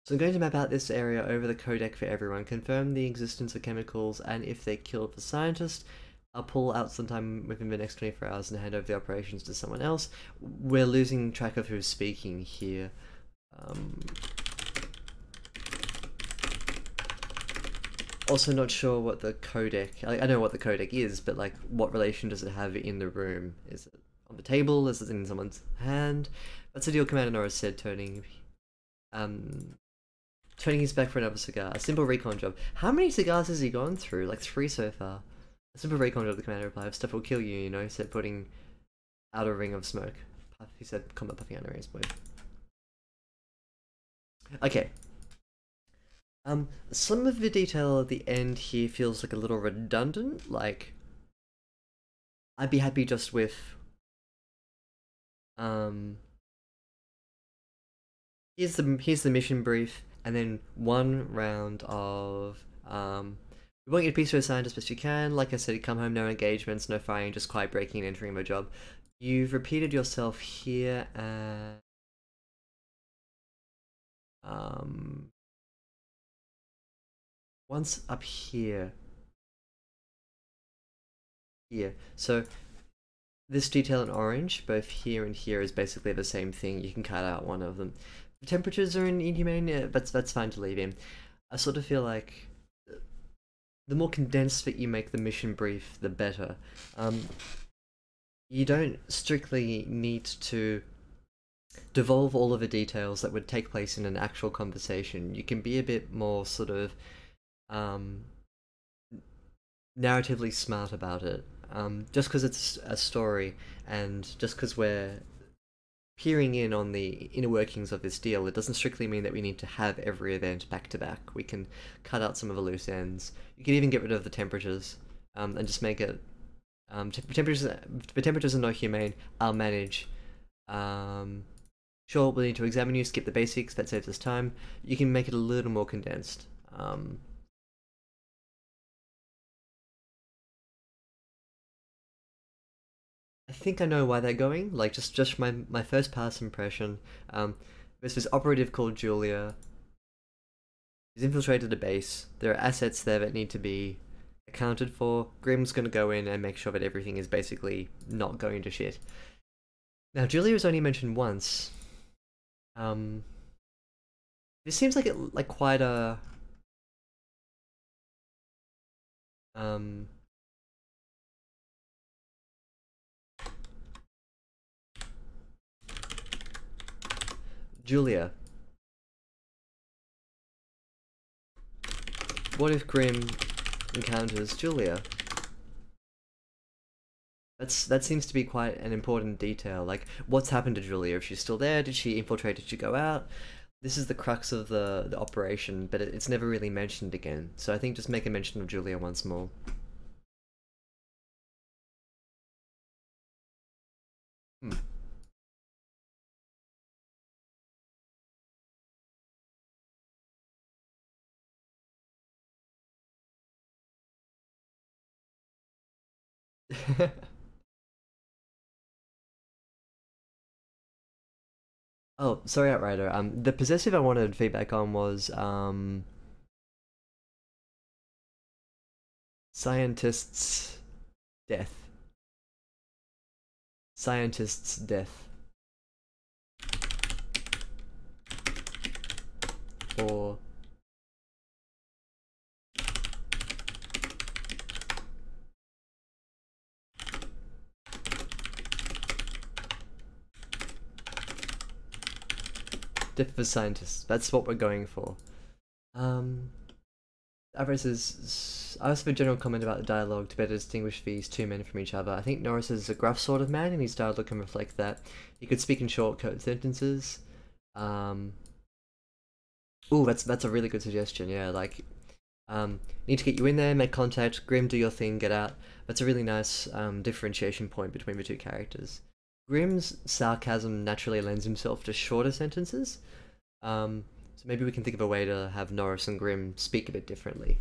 So I'm going to map out this area over the codec for everyone, confirm the existence of chemicals, and if they kill the scientist, I'll pull out sometime within the next 24 hours and hand over the operations to someone else. We're losing track of who's speaking here. Also not sure what the codec... I know what the codec is, but like, what relation does it have in the room? Is it on the table? Is it in someone's hand? That's a deal Commander Norris said, turning his back for another cigar. A simple recon job. How many cigars has he gone through? Like 3 so far. A simple recon job, the commander replied. Stuff will kill you, you know, he said, putting out a ring of smoke. Puff, he said, combat puffing out a ring of smoke. Okay. Some of the detail at the end here feels like a little redundant. Like, I'd be happy just with here's the mission brief, and then 1 round of we want you to piece to a scientist as best you can. Like I said, come home, no engagements, no firing, just quiet breaking and entering my job. You've repeated yourself here and once up here. Here. So this detail in orange, both here and here, is basically the same thing. You can cut out one of them. The temperatures are inhumane, yeah, but that's fine to leave in. I sort of feel like the more condensed that you make the mission brief, the better. You don't strictly need to devolve all of the details that would take place in an actual conversation. You can be a bit more sort of narratively smart about it. Just because it's a story, and just because we're peering in on the inner workings of this deal, it doesn't strictly mean that we need to have every event back to back. We can cut out some of the loose ends. You can even get rid of the temperatures, and just make it temperatures are not humane. I'll manage. Sure, we'll need to examine you, skip the basics, that saves us time. You can make it a little more condensed. I think I know why they're going. Like, just my first pass impression. There's this operative called Julia. He's infiltrated a base. There are assets there that need to be accounted for. Grimm's gonna go in and make sure that everything is basically not going to shit. Now, Julia is only mentioned once. This seems like quite a Julia. What if Grimm encounters Julia? That seems to be quite an important detail. Like, what's happened to Julia? If she's still there, did she infiltrate? Did she go out? This is the crux of the operation, but it's never really mentioned again. So I think just make a mention of Julia once more. Hmm. Oh, sorry, Outrider. The possessive I wanted feedback on was scientist's death. Scientist's death. Or death of a scientist. That's what we're going for. Alvarez says, I asked for a general comment about the dialogue to better distinguish these 2 men from each other. I think Norris is a gruff sort of man, and his dialogue can reflect that. He could speak in short, curt sentences. Ooh, that's a really good suggestion. Yeah, like, need to get you in there, make contact. Grimm, do your thing, get out. That's a really nice differentiation point between the 2 characters. Grimm's sarcasm naturally lends himself to shorter sentences. So maybe we can think of a way to have Norris and Grimm speak a bit differently.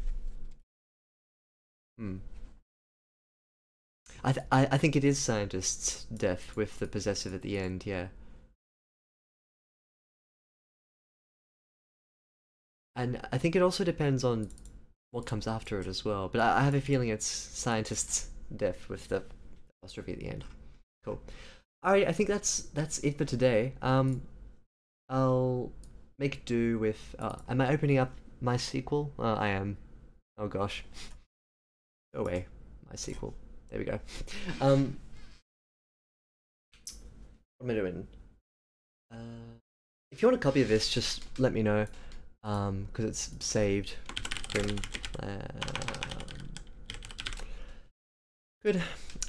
I think it is scientist's death with the possessive at the end, yeah. And I think it also depends on what comes after it as well. But I have a feeling it's scientist's death with the apostrophe at the end. Cool. All right, I think that's it for today. I'll make do with. Am I opening up my sequel? I am. Oh gosh. Go away, my sequel. There we go. What am I doing? If you want a copy of this, just let me know. Because it's saved. Good.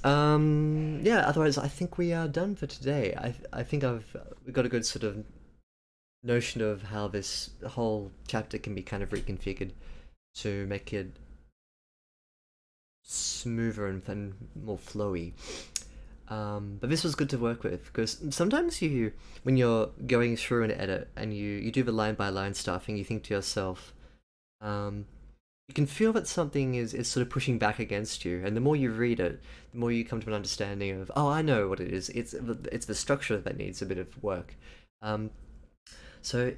Yeah, otherwise I think we are done for today. I think we've got a good sort of notion of how this whole chapter can be kind of reconfigured to make it smoother and more flowy. But this was good to work with, because sometimes when you're going through an edit and you do the line by line stuff and you think to yourself, you can feel that something is sort of pushing back against you, and the more you read it, the more you come to an understanding of, oh, I know what it is. It's the structure that needs a bit of work. So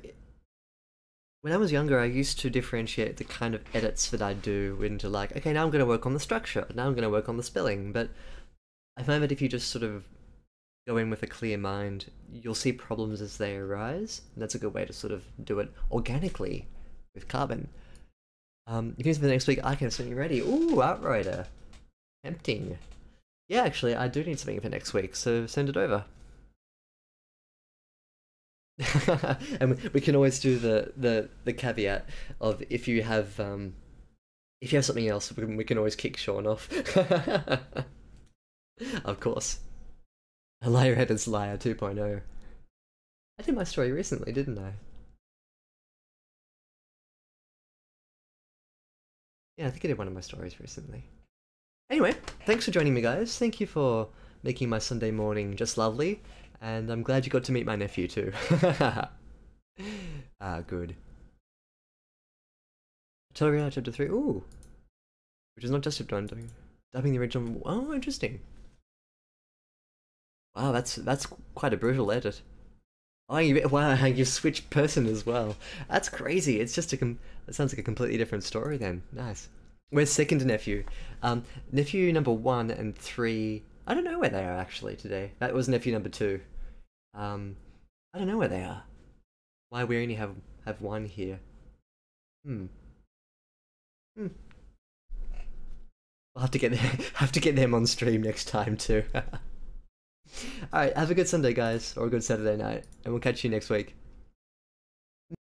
when I was younger, I used to differentiate the kind of edits that I do into like, okay, now I'm going to work on the structure, now I'm going to work on the spelling. But I find that if you just sort of go in with a clear mind, you'll see problems as they arise, and that's a good way to sort of do it organically with Carbon. If you for the next week, I can have something ready. Ooh, Outrider. Tempting. Yeah, actually, I do need something for next week, so send it over. And we can always do the caveat of if you have something else, we can always kick Sean off. Of course. A liar head is liar 2.0. I did my story recently, didn't I? Yeah, I think I did one of my stories recently. Anyway, thanks for joining me, guys. Thank you for making my Sunday morning just lovely. And I'm glad you got to meet my nephew too. Good. Tutorial chapter 3. Ooh. Which is not just dubbing the original. Oh, interesting. Wow, that's quite a brutal edit. Oh, you switched person as well. That's crazy. It's just it sounds like a completely different story then. Nice. Where's second nephew? Nephew number 1 and 3. I don't know where they are actually today. That was nephew number 2. I don't know where they are. Why we only have one here? I'll have to get them on stream next time too. Alright, have a good Sunday, guys, or a good Saturday night, and we'll catch you next week.